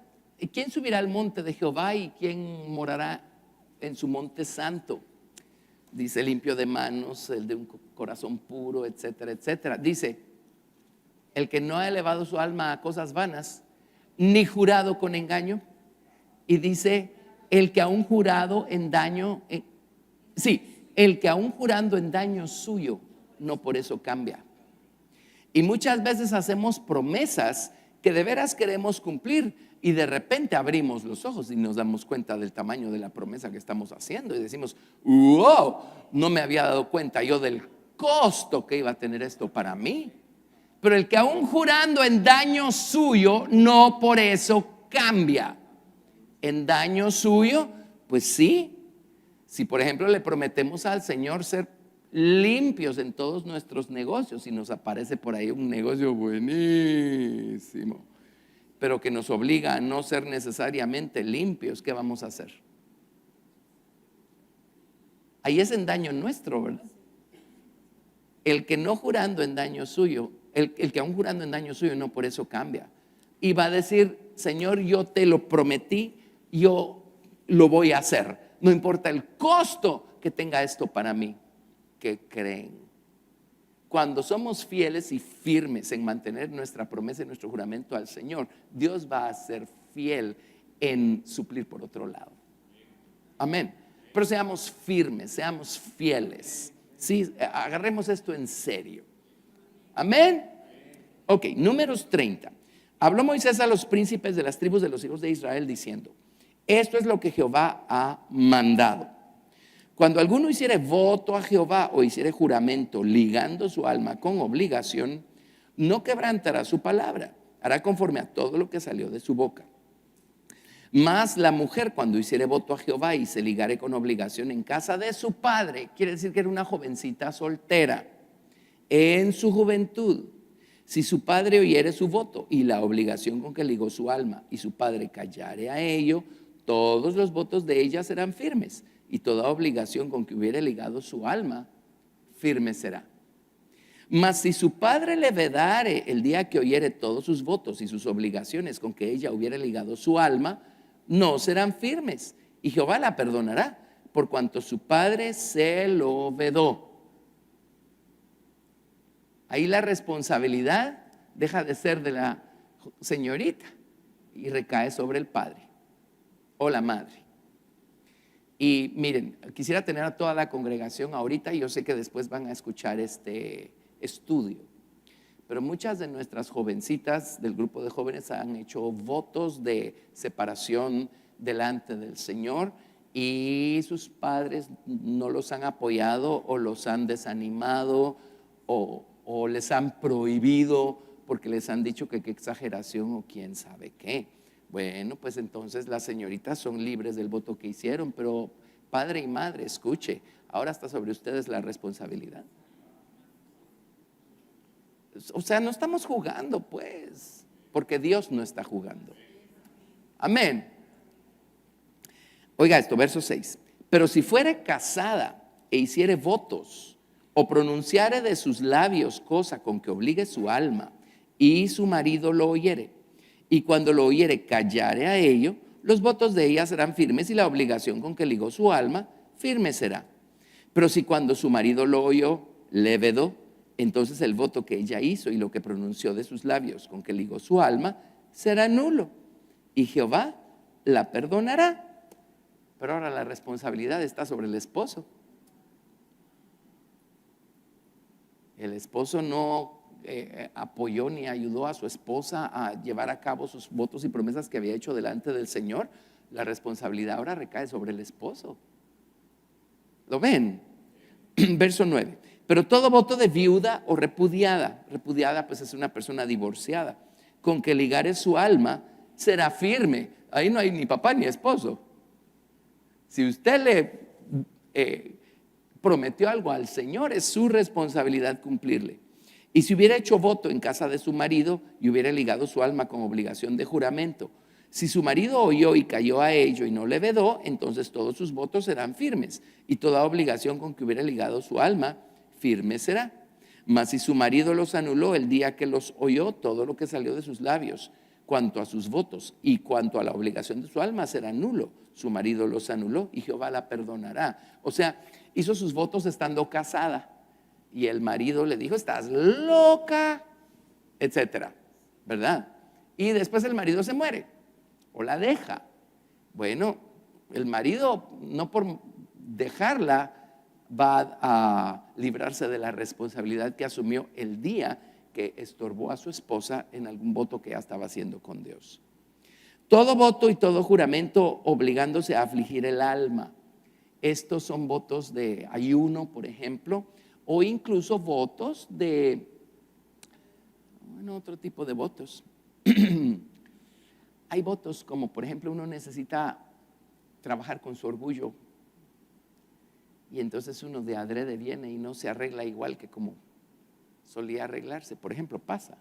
¿Quién subirá al monte de Jehová y quién morará en su monte santo? Dice: limpio de manos, el de un corazón puro, etcétera, etcétera. Dice: el que no ha elevado su alma a cosas vanas, ni jurado con engaño. Y dice: el que aún jurado en daño, el que aún jurando en daño suyo, no por eso cambia. Y muchas veces hacemos promesas que de veras queremos cumplir, y de repente abrimos los ojos y nos damos cuenta del tamaño de la promesa que estamos haciendo y decimos: wow, no me había dado cuenta yo del costo que iba a tener esto para mí. Pero el que aún jurando en daño suyo, no por eso cambia. En daño suyo, pues sí. Si por ejemplo le prometemos al Señor ser limpios en todos nuestros negocios y nos aparece por ahí un negocio buenísimo, pero que nos obliga a no ser necesariamente limpios, ¿qué vamos a hacer? Ahí es en daño nuestro, ¿verdad? El que no jurando en daño suyo, el que aún jurando en daño suyo, no por eso cambia. Y va a decir: Señor, yo te lo prometí, yo lo voy a hacer, no importa el costo que tenga esto para mí. ¿Qué creen? Cuando somos fieles y firmes en mantener nuestra promesa y nuestro juramento al Señor, Dios va a ser fiel en suplir por otro lado. Amén. Pero seamos firmes, seamos fieles. Sí, agarremos esto en serio. Amén. Ok, Números 30. Habló Moisés a los príncipes de las tribus de los hijos de Israel diciendo: esto es lo que Jehová ha mandado. Cuando alguno hiciere voto a Jehová o hiciere juramento ligando su alma con obligación, no quebrantará su palabra, hará conforme a todo lo que salió de su boca. Mas la mujer, cuando hiciere voto a Jehová y se ligare con obligación en casa de su padre, quiere decir que era una jovencita soltera en su juventud, si su padre oyere su voto y la obligación con que ligó su alma, y su padre callare a ello, todos los votos de ella serán firmes, y toda obligación con que hubiere ligado su alma, firme será. Mas si su padre le vedare el día que oyere todos sus votos y sus obligaciones con que ella hubiere ligado su alma, no serán firmes, y Jehová la perdonará, por cuanto su padre se lo vedó. Ahí la responsabilidad deja de ser de la señorita y recae sobre el padre o la madre. Y miren, quisiera tener a toda la congregación ahorita, y yo sé que después van a escuchar este estudio, pero muchas de nuestras jovencitas del grupo de jóvenes han hecho votos de separación delante del Señor, y sus padres no los han apoyado o los han desanimado o les han prohibido porque les han dicho que qué exageración o quién sabe qué. Bueno, pues entonces las señoritas son libres del voto que hicieron, pero padre y madre, escuche, ahora está sobre ustedes la responsabilidad. O sea, no estamos jugando, pues, porque Dios no está jugando. Amén. Oiga esto, verso 6. Pero si fuere casada e hiciere votos, o pronunciare de sus labios cosa con que obligue su alma, y su marido lo oyere, y cuando lo oyere callare a ello, los votos de ella serán firmes, y la obligación con que ligó su alma firme será. Pero si cuando su marido lo oyó, le vedó, entonces el voto que ella hizo y lo que pronunció de sus labios con que ligó su alma será nulo, y Jehová la perdonará. Pero ahora la responsabilidad está sobre el esposo. El esposo no apoyó ni ayudó a su esposa a llevar a cabo sus votos y promesas que había hecho delante del Señor. La responsabilidad ahora recae sobre el esposo. ¿Lo ven? Verso 9. Pero todo voto de viuda o repudiada pues es una persona divorciada, con que ligare su alma, será firme. Ahí no hay ni papá ni esposo. Si usted le prometió algo al Señor, es su responsabilidad cumplirle. Y si hubiera hecho voto en casa de su marido y hubiera ligado su alma con obligación de juramento, si su marido oyó y cayó a ello y no le vedó, entonces todos sus votos serán firmes, y toda obligación con que hubiera ligado su alma firme será. Mas si su marido los anuló el día que los oyó, todo lo que salió de sus labios cuanto a sus votos y cuanto a la obligación de su alma será nulo. Su marido los anuló y Jehová la perdonará. O sea, hizo sus votos estando casada, y el marido le dijo: estás loca, etcétera, ¿verdad? Y después el marido se muere o la deja. Bueno, el marido, no por dejarla, va a librarse de la responsabilidad que asumió el día que estorbó a su esposa en algún voto que ya estaba haciendo con Dios. Todo voto y todo juramento obligándose a afligir el alma. Estos son votos de ayuno, por ejemplo, o incluso votos de, otro tipo de votos. Hay votos como, por ejemplo, uno necesita trabajar con su orgullo, y entonces uno de adrede viene y no se arregla igual que como solía arreglarse. Por ejemplo, pasa.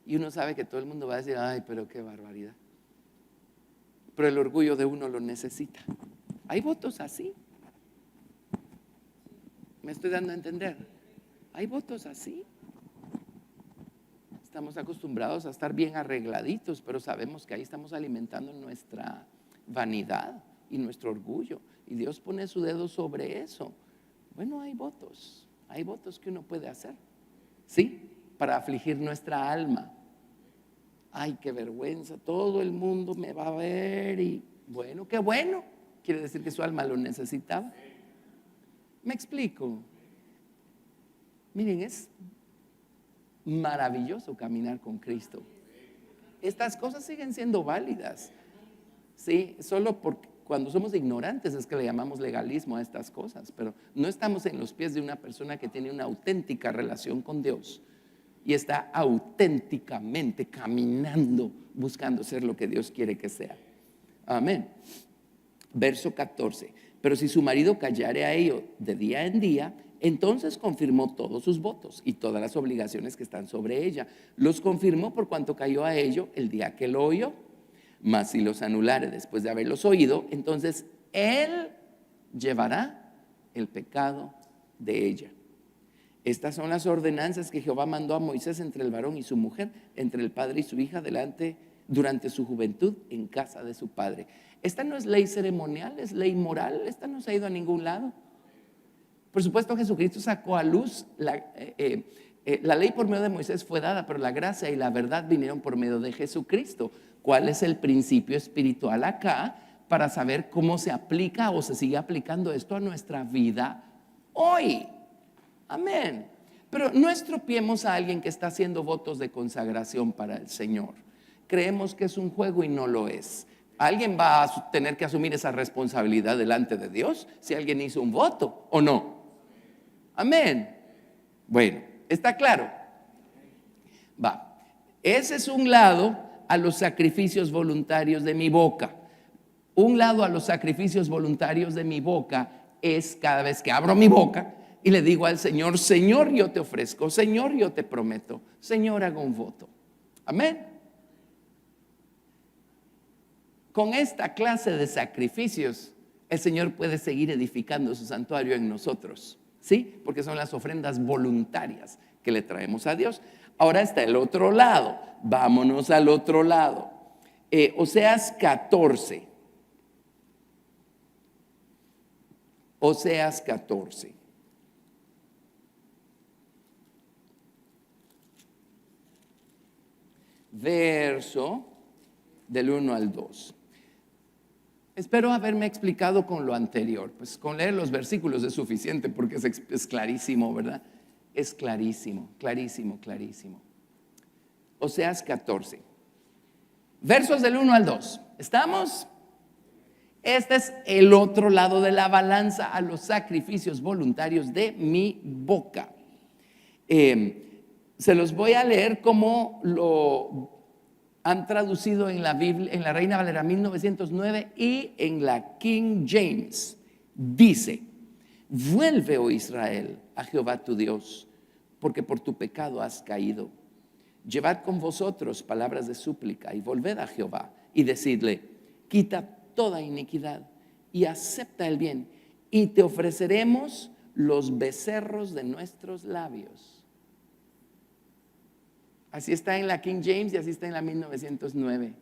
Y uno sabe que todo el mundo va a decir: ay, pero qué barbaridad. Pero el orgullo de uno lo necesita. Hay votos así. ¿Me estoy dando a entender? Hay votos así. Estamos acostumbrados a estar bien arregladitos, pero sabemos que ahí estamos alimentando nuestra vanidad y nuestro orgullo, y Dios pone su dedo sobre eso. Bueno, hay votos que uno puede hacer, ¿sí? Para afligir nuestra alma. Ay, qué vergüenza, todo el mundo me va a ver, y bueno, qué bueno, quiere decir que su alma lo necesitaba. ¿Me explico? Miren, es maravilloso caminar con Cristo. Estas cosas siguen siendo válidas, ¿sí? Solo porque Cuando somos ignorantes es que le llamamos legalismo a estas cosas, pero no estamos en los pies de una persona que tiene una auténtica relación con Dios y está auténticamente caminando buscando ser lo que Dios quiere que sea. Amén. Verso 14. Pero si su marido callare a ello de día en día, entonces confirmó todos sus votos y todas las obligaciones que están sobre ella. Los confirmó por cuanto cayó a ello el día que lo oyó. Mas si los anulare después de haberlos oído, entonces él llevará el pecado de ella. Estas son las ordenanzas que Jehová mandó a Moisés entre el varón y su mujer, entre el padre y su hija, durante su juventud en casa de su padre. Esta no es ley ceremonial, es ley moral. Esta no se ha ido a ningún lado. Por supuesto, Jesucristo sacó a luz la ley por medio de Moisés fue dada, pero la gracia y la verdad vinieron por medio de Jesucristo. ¿Cuál es el principio espiritual acá para saber cómo se aplica o se sigue aplicando esto a nuestra vida hoy? Amén. Pero no estropiemos a alguien que está haciendo votos de consagración para el Señor. Creemos que es un juego y no lo es. ¿Alguien va a tener que asumir esa responsabilidad delante de Dios si alguien hizo un voto o no? Amén. Bueno, ¿está claro? Va. Ese es un lado a los sacrificios voluntarios de mi boca. Un lado a los sacrificios voluntarios de mi boca es cada vez que abro mi boca y le digo al Señor: Señor, yo te ofrezco, Señor, yo te prometo, Señor, hago un voto. Amén. Con esta clase de sacrificios, el Señor puede seguir edificando su santuario en nosotros, ¿sí? Porque son las ofrendas voluntarias que le traemos a Dios. Ahora está el otro lado. Vámonos al otro lado. Oseas 14. Oseas 14. Verso del 1 al 2. Espero haberme explicado con lo anterior. Pues con leer los versículos es suficiente porque es clarísimo, ¿verdad? Es clarísimo, clarísimo, clarísimo. Oseas 14. Versos del 1 al 2. ¿Estamos? Este es el otro lado de la balanza a los sacrificios voluntarios de mi boca. Se los voy a leer como lo han traducido en la Biblia, en la Reina Valera 1909 y en la King James. Dice: vuelve, oh Israel, a Jehová tu Dios, porque por tu pecado has caído. Llevad con vosotros palabras de súplica y volved a Jehová y decidle: quita toda iniquidad y acepta el bien, y te ofreceremos los becerros de nuestros labios. Así está en la King James y así está en la 1909.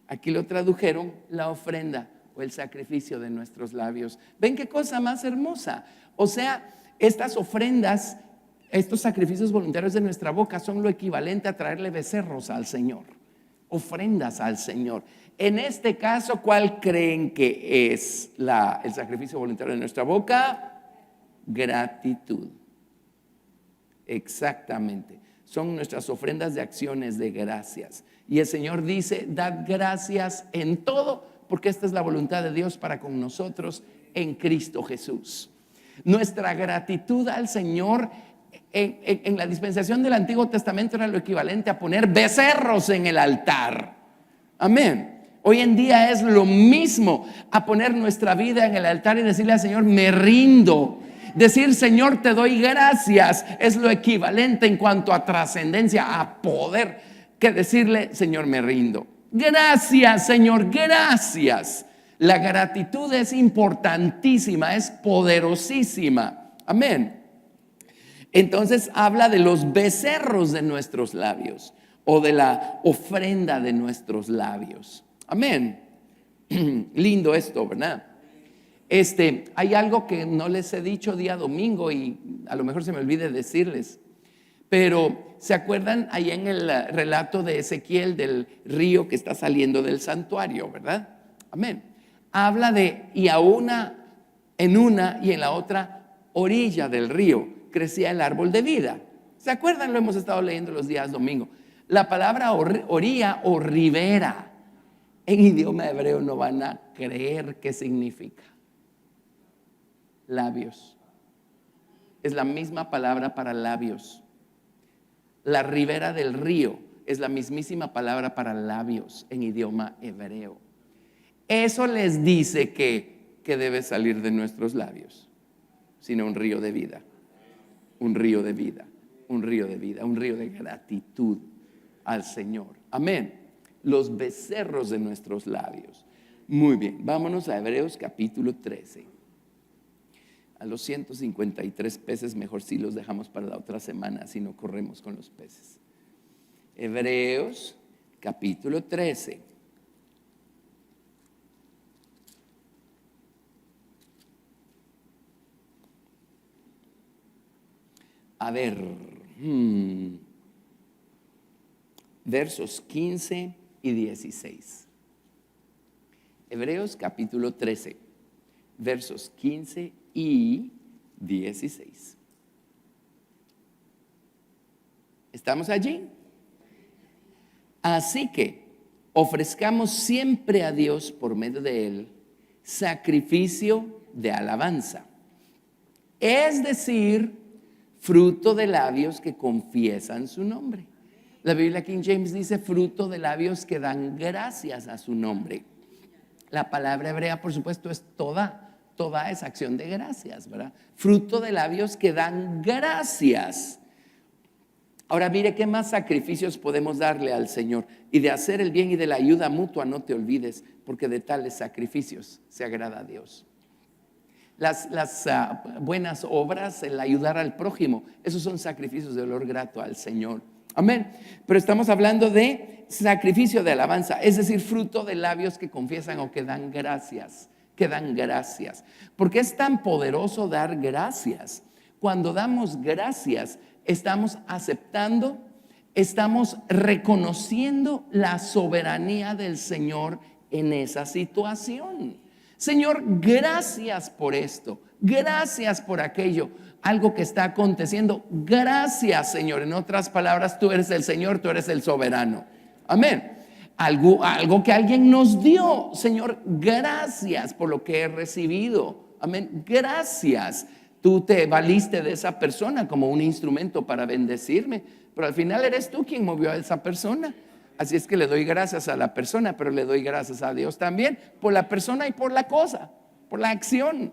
Aquí lo tradujeron la ofrenda o el sacrificio de nuestros labios. ¿Ven qué cosa más hermosa? O sea, estas ofrendas, estos sacrificios voluntarios de nuestra boca son lo equivalente a traerle becerros al Señor, ofrendas al Señor. En este caso, ¿cuál creen que es el sacrificio voluntario de nuestra boca? Gratitud. Exactamente. Son nuestras ofrendas de acciones de gracias. Y el Señor dice: dad gracias en todo, porque esta es la voluntad de Dios para con nosotros en Cristo Jesús. Nuestra gratitud al Señor en la dispensación del Antiguo Testamento era lo equivalente a poner becerros en el altar. Amén. Hoy en día es lo mismo a poner nuestra vida en el altar y decirle al Señor: me rindo. Decir: Señor, te doy gracias, es lo equivalente en cuanto a trascendencia, a poder, que decirle: Señor, me rindo. Gracias, Señor, gracias. La gratitud es importantísima, es poderosísima. Amén. Entonces habla de los becerros de nuestros labios o de la ofrenda de nuestros labios. Amén. Lindo esto, ¿verdad? Hay algo que no les he dicho día domingo y a lo mejor se me olvide decirles, pero ¿se acuerdan ahí en el relato de Ezequiel del río que está saliendo del santuario, verdad? Amén. Habla de: y en una y en la otra orilla del río crecía el árbol de vida. ¿Se acuerdan? Lo hemos estado leyendo los días domingo. La palabra orilla o ribera en idioma hebreo no van a creer qué significa. Labios. Es la misma palabra para labios. La ribera del río es la mismísima palabra para labios en idioma hebreo. Eso les dice que debe salir de nuestros labios, sino un río de vida, un río de vida, un río de vida, un río de gratitud al Señor. Amén. Los becerros de nuestros labios. Muy bien, vámonos a Hebreos capítulo 13. A los 153 peces mejor si los dejamos para la otra semana, si no corremos con los peces. Hebreos capítulo 13. A ver, versos 15 y 16. Hebreos capítulo 13, versos 15 y 16. ¿Estamos allí? Así que ofrezcamos siempre a Dios por medio de Él sacrificio de alabanza, es decir, fruto de labios que confiesan su nombre. La Biblia King James dice fruto de labios que dan gracias a su nombre. La palabra hebrea, por supuesto, es toda esa acción de gracias, ¿verdad? Fruto de labios que dan gracias. Ahora mire qué más sacrificios podemos darle al Señor. Y de hacer el bien y de la ayuda mutua no te olvides, porque de tales sacrificios se agrada a Dios. Las buenas obras, el ayudar al prójimo, esos son sacrificios de olor grato al Señor. Amén. Pero estamos hablando de sacrificio de alabanza, es decir, fruto de labios que confiesan o que dan gracias. Que dan gracias. Porque es tan poderoso dar gracias. Cuando damos gracias, estamos aceptando, estamos reconociendo la soberanía del Señor en esa situación. Señor, gracias por esto, gracias por aquello, algo que está aconteciendo. Gracias, Señor. En otras palabras, tú eres el Señor, tú eres el soberano. Amén. Algo que alguien nos dio. Señor, gracias por lo que he recibido. Amén. Gracias. Tú te valiste de esa persona como un instrumento para bendecirme, pero al final eres tú quien movió a esa persona. Así es que le doy gracias a la persona, pero le doy gracias a Dios también por la persona y por la cosa, por la acción.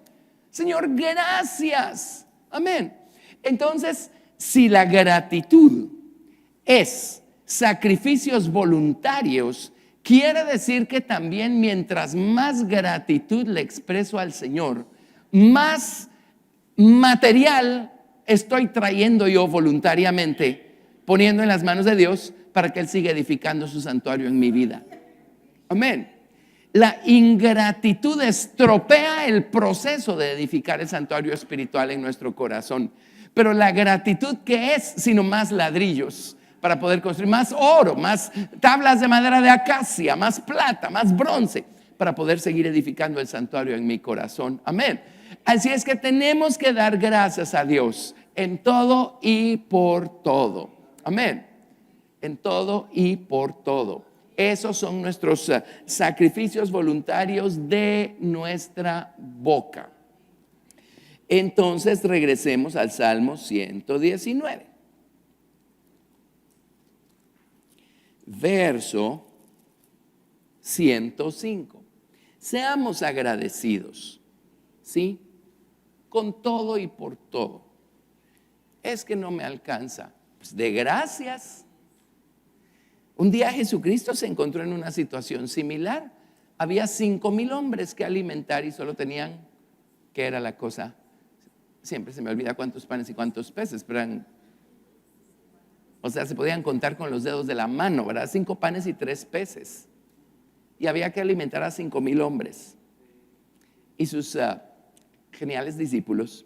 Señor, gracias. Amén. Entonces, si la gratitud es sacrificios voluntarios, quiere decir que también mientras más gratitud le expreso al Señor, más material estoy trayendo yo voluntariamente, poniendo en las manos de Dios para que Él siga edificando su santuario en mi vida. Amén. La ingratitud estropea el proceso de edificar el santuario espiritual en nuestro corazón. Pero la gratitud, ¿qué es? Sino más ladrillos para poder construir, más oro, más tablas de madera de acacia, más plata, más bronce, para poder seguir edificando el santuario en mi corazón. Amén. Así es que tenemos que dar gracias a Dios en todo y por todo. Amén. En todo y por todo. Esos son nuestros sacrificios voluntarios de nuestra boca. Entonces regresemos al Salmo 119. Verso 105. Seamos agradecidos, ¿sí? Con todo y por todo. Es que no me alcanza. Pues de gracias. Un día Jesucristo se encontró en una situación similar. Había 5,000 hombres que alimentar y solo tenían, ¿qué era la cosa? Siempre se me olvida cuántos panes y cuántos peces, pero eran, o sea, se podían contar con los dedos de la mano, ¿verdad? 5 panes y 3 peces. Y había que alimentar a 5,000 hombres. Y sus geniales discípulos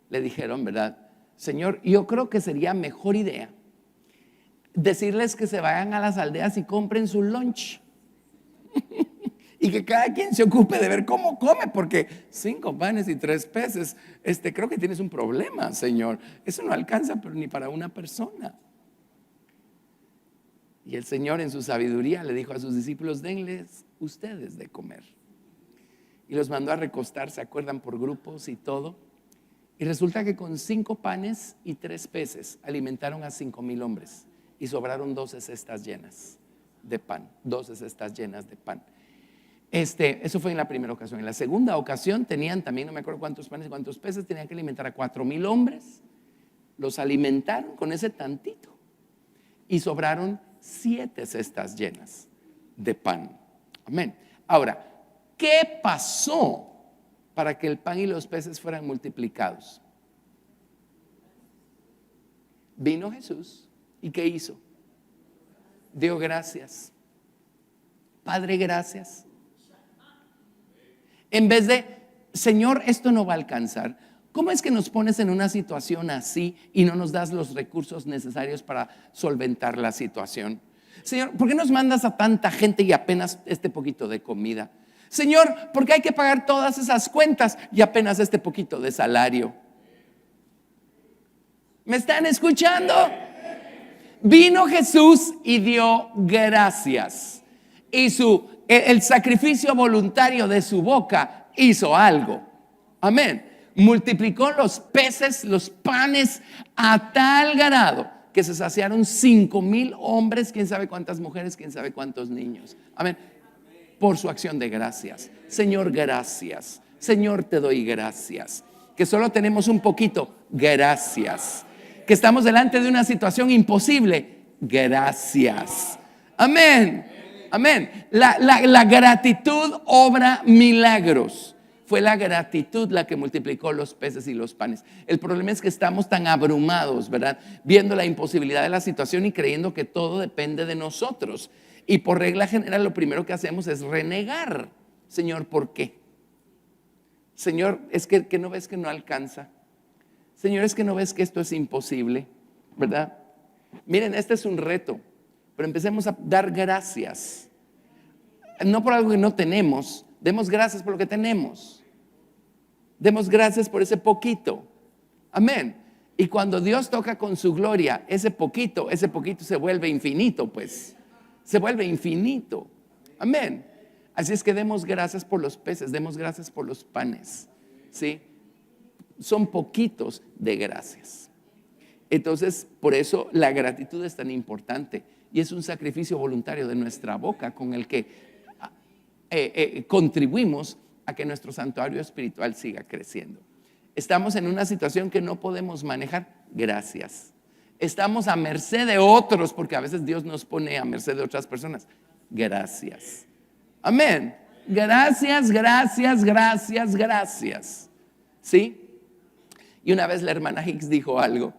le dijeron, ¿verdad? Señor, yo creo que sería mejor idea decirles que se vayan a las aldeas y compren su lunch y que cada quien se ocupe de ver cómo come, porque 5 panes y 3 peces, creo que tienes un problema, Señor. Eso no alcanza pero ni para una persona. Y el Señor en su sabiduría le dijo a sus discípulos: denles ustedes de comer. Y los mandó a recostar, ¿se acuerdan? Por grupos y todo. Y resulta que con 5 panes y 3 peces alimentaron a 5,000 hombres. Y sobraron 12 cestas llenas de pan. 12 cestas llenas de pan. Eso fue en la primera ocasión. En la segunda ocasión tenían también, no me acuerdo cuántos panes y cuántos peces, tenían que alimentar a 4,000 hombres. Los alimentaron con ese tantito. Y sobraron 7 cestas llenas de pan. Amén. Ahora, ¿qué pasó para que el pan y los peces fueran multiplicados? Vino Jesús y ¿qué hizo? Dio gracias. Padre, gracias. En vez de, Señor, esto no va a alcanzar. ¿Cómo es que nos pones en una situación así y no nos das los recursos necesarios para solventar la situación? Señor, ¿por qué nos mandas a tanta gente y apenas este poquito de comida? Señor, ¿por qué hay que pagar todas esas cuentas y apenas este poquito de salario? ¿Me están escuchando? Vino Jesús y dio gracias. Y el sacrificio voluntario de su boca hizo algo. Amén. Multiplicó los peces, los panes a tal grado que se saciaron 5,000 hombres, quién sabe cuántas mujeres, quién sabe cuántos niños. Amén. Por su acción de gracias. Señor, gracias. Señor, te doy gracias. Que solo tenemos un poquito, gracias. Que estamos delante de una situación imposible, gracias. Amén. Amén. La gratitud obra milagros. Fue la gratitud la que multiplicó los peces y los panes. El problema es que estamos tan abrumados, ¿verdad? Viendo la imposibilidad de la situación y creyendo que todo depende de nosotros. Y por regla general lo primero que hacemos es renegar. Señor, ¿por qué? Señor, es que no ves que no alcanza. Señor, es que no ves que esto es imposible, ¿verdad? Miren, este es un reto, pero empecemos a dar gracias. No por algo que no tenemos. Demos gracias por lo que tenemos. Demos gracias por ese poquito. Amén. Y cuando Dios toca con su gloria, ese poquito se vuelve infinito, pues. Se vuelve infinito. Amén. Así es que demos gracias por los peces, demos gracias por los panes. ¿Sí? Son poquitos de gracias. Entonces, por eso la gratitud es tan importante. Y es un sacrificio voluntario de nuestra boca con el que contribuimos a que nuestro santuario espiritual siga creciendo. Estamos en una situación que no podemos manejar, gracias. Estamos a merced de otros, porque a veces Dios nos pone a merced de otras personas, gracias. Amén. Gracias, gracias, gracias, gracias. ¿Sí? Y una vez la hermana Hicks dijo algo.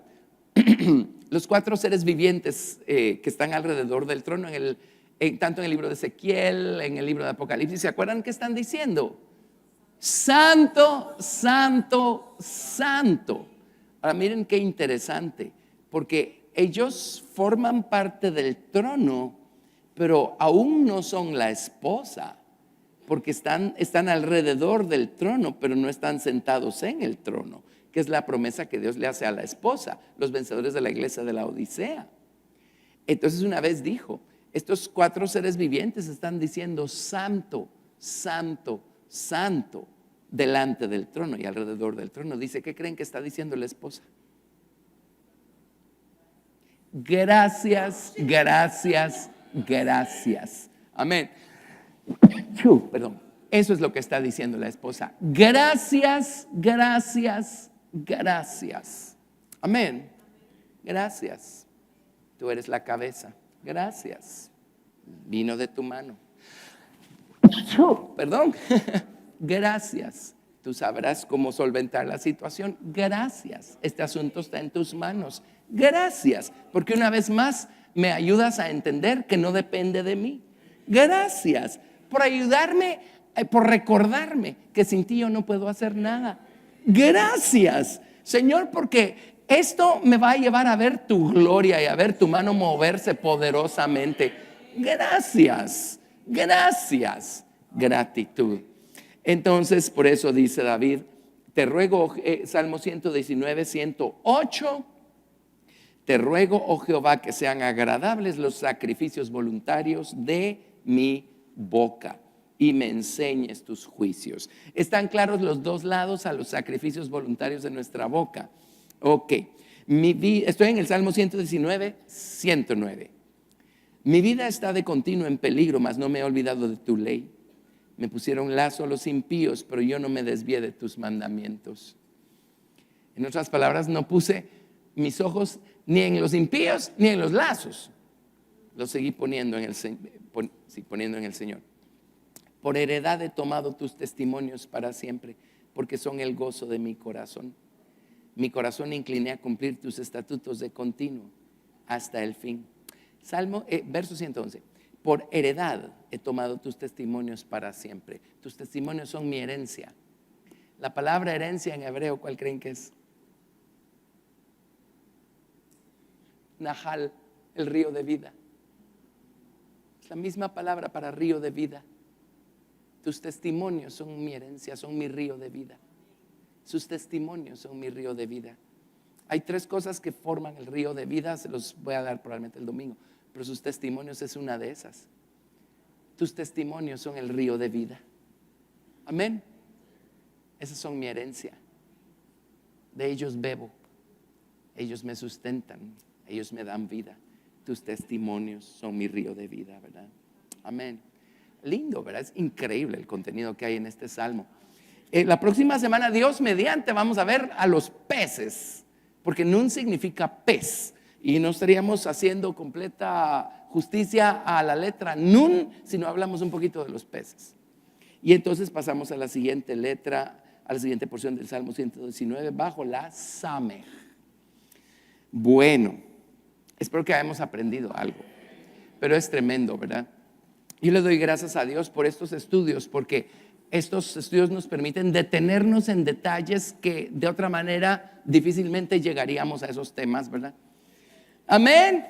Los 4 seres vivientes que están alrededor del trono tanto en el libro de Ezequiel, en el libro de Apocalipsis, ¿se acuerdan qué están diciendo? Santo, santo, santo. Ahora miren qué interesante, porque ellos forman parte del trono, pero aún no son la esposa, porque están alrededor del trono, pero no están sentados en el trono, que es la promesa que Dios le hace a la esposa, los vencedores de la iglesia de la Odisea. Entonces una vez dijo, estos 4 seres vivientes están diciendo santo, santo, santo delante del trono y alrededor del trono. Dice, ¿qué creen que está diciendo la esposa? Gracias, gracias, gracias. Amén. Perdón. Eso es lo que está diciendo la esposa. Gracias, gracias, gracias. Amén. Gracias. Tú eres la cabeza. Gracias. Vino de tu mano. Perdón. Gracias. Tú sabrás cómo solventar la situación. Gracias. Este asunto está en tus manos. Gracias. Porque una vez más me ayudas a entender que no depende de mí. Gracias por ayudarme, por recordarme que sin ti yo no puedo hacer nada. Gracias, Señor, porque esto me va a llevar a ver tu gloria y a ver tu mano moverse poderosamente. Gracias, gracias, gratitud. Entonces, por eso dice David, te ruego, Salmo 119, 108, Te ruego, oh Jehová, que sean agradables los sacrificios voluntarios de mi boca y me enseñes tus juicios. ¿Están claros los dos lados a los sacrificios voluntarios de nuestra boca? Ok. Estoy en el Salmo 119, 109. Mi vida está de continuo en peligro, mas no me he olvidado de tu ley. Me pusieron lazo los impíos, pero yo no me desvié de tus mandamientos. En otras palabras, no puse mis ojos ni en los impíos ni en los lazos. Los seguí poniendo en el Señor. Por heredad he tomado tus testimonios para siempre, porque son el gozo de mi corazón. Mi corazón incliné a cumplir tus estatutos de continuo hasta el fin. Verso 111. Por heredad he tomado tus testimonios para siempre. Tus testimonios son mi herencia. La palabra herencia en hebreo, ¿cuál creen que es? Nahal, el río de vida. Es la misma palabra para río de vida. Tus testimonios son mi herencia, son mi río de vida. Sus testimonios son mi río de vida. Hay 3 cosas que forman el río de vida, se los voy a dar probablemente el domingo, pero sus testimonios es una de esas. Tus testimonios son el río de vida. Amén. Esas son mi herencia. De ellos bebo. Ellos me sustentan. Ellos me dan vida. Tus testimonios son mi río de vida, ¿verdad? Amén. Lindo, ¿verdad? Es increíble el contenido que hay en este salmo. La próxima semana, Dios mediante, vamos a ver a los peces, porque nun significa pez, y no estaríamos haciendo completa justicia a la letra nun si no hablamos un poquito de los peces. Y entonces pasamos a la siguiente letra, a la siguiente porción del Salmo 119, bajo la Samej. Bueno, espero que hayamos aprendido algo, pero es tremendo, ¿verdad? Yo le doy gracias a Dios por estos estudios, porque estos estudios nos permiten detenernos en detalles que de otra manera difícilmente llegaríamos a esos temas, ¿verdad? Amén.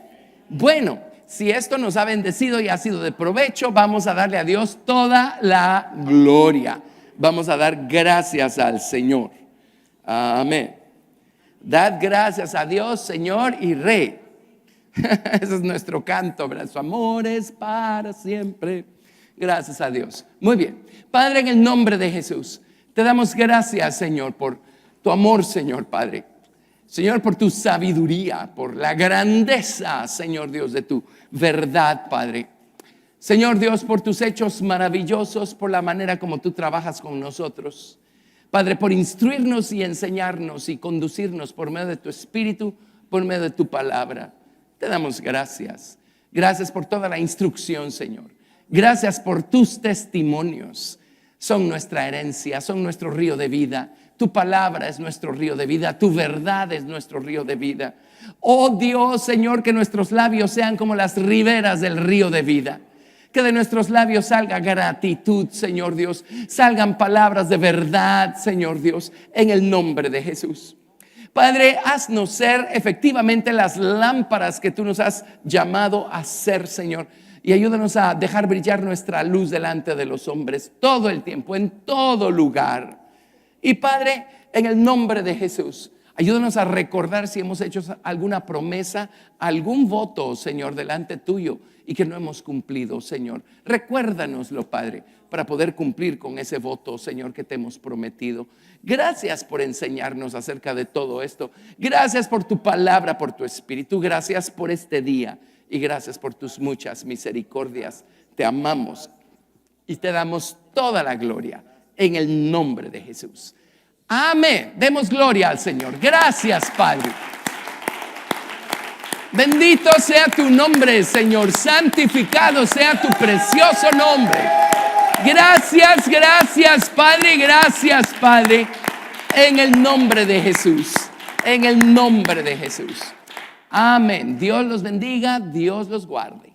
Bueno, si esto nos ha bendecido y ha sido de provecho, vamos a darle a Dios toda la gloria. Vamos a dar gracias al Señor. Amén. Dad gracias a Dios, Señor y Rey. Ese es nuestro canto, ¿verdad? Su amor es para siempre. Gracias a Dios. Muy bien. Padre, en el nombre de Jesús, te damos gracias, Señor, por tu amor, Señor Padre. Señor, por tu sabiduría, por la grandeza, Señor Dios, de tu verdad, Padre. Señor Dios, por tus hechos maravillosos, por la manera como tú trabajas con nosotros. Padre, por instruirnos y enseñarnos y conducirnos por medio de tu Espíritu, por medio de tu palabra. Te damos gracias. Gracias por toda la instrucción, Señor. Gracias por tus testimonios. Son nuestra herencia, son nuestro río de vida. Tu palabra es nuestro río de vida. Tu verdad es nuestro río de vida. Oh Dios, Señor, que nuestros labios sean como las riberas del río de vida. Que de nuestros labios salga gratitud, Señor Dios. Salgan palabras de verdad, Señor Dios, en el nombre de Jesús. Padre, haznos ser efectivamente las lámparas que tú nos has llamado a ser, Señor. Y ayúdanos a dejar brillar nuestra luz delante de los hombres todo el tiempo, en todo lugar. Y Padre, en el nombre de Jesús, ayúdanos a recordar si hemos hecho alguna promesa, algún voto, Señor, delante tuyo y que no hemos cumplido, Señor. Recuérdanoslo, Padre, para poder cumplir con ese voto, Señor, que te hemos prometido. Gracias por enseñarnos acerca de todo esto. Gracias por tu palabra, por tu Espíritu. Gracias por este día. Y gracias por tus muchas misericordias. Te amamos y te damos toda la gloria en el nombre de Jesús. Amén. Demos gloria al Señor. Gracias, Padre. Bendito sea tu nombre, Señor. Santificado sea tu precioso nombre. Gracias, gracias, Padre. Gracias, Padre. En el nombre de Jesús. En el nombre de Jesús. Amén. Dios los bendiga, Dios los guarde.